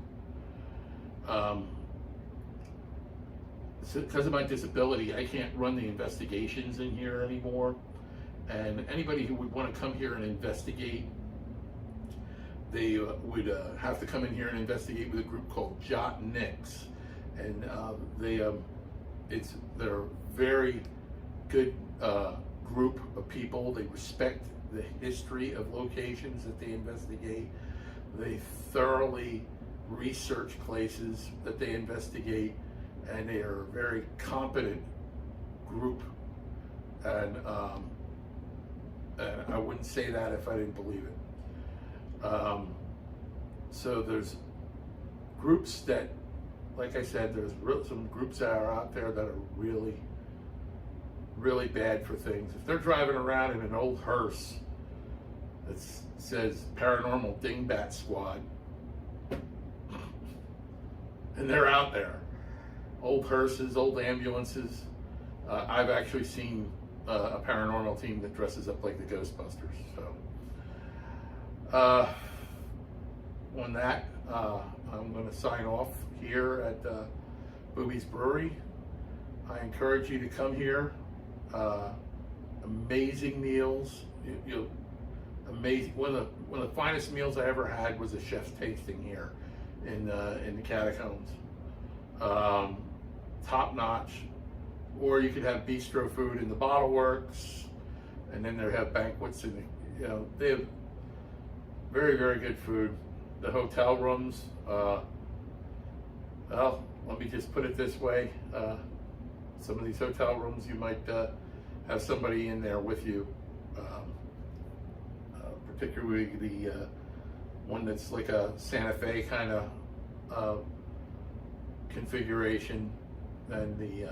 So because of my disability, I can't run the investigations in here anymore. And anybody who would want to come here and investigate, they would have to come in here and investigate with a group called Jot Nix. And they're a very good group of people. They respect the history of locations that they investigate. They thoroughly research places that they investigate, and they are a very competent group. And I wouldn't say that if I didn't believe it. So there's groups that, like I said, there's some groups that are out there that are really, really bad for things. If they're driving around in an old hearse that says Paranormal Dingbat Squad, and they're out there, old hearses, old ambulances. I've actually seen a paranormal team that dresses up like the Ghostbusters. So on that, I'm going to sign off here at Bube's Brewery. I encourage you to come here. Amazing meals. Amazing. One of the finest meals I ever had was a chef's tasting here in the catacombs. Top notch. Or you could have bistro food in the Bottle Works, and then they have banquets in they have very, very good food. The hotel rooms, well, let me just put it this way. Some of these hotel rooms, you might have somebody in there with you, particularly the one that's like a Santa Fe kind of configuration, and the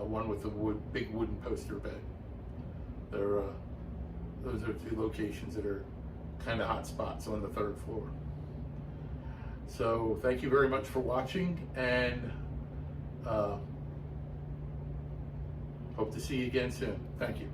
one with the big wooden poster bed. Those are two locations that are kind of hot spots on the third floor. So thank you very much for watching, and hope to see you again soon. Thank you.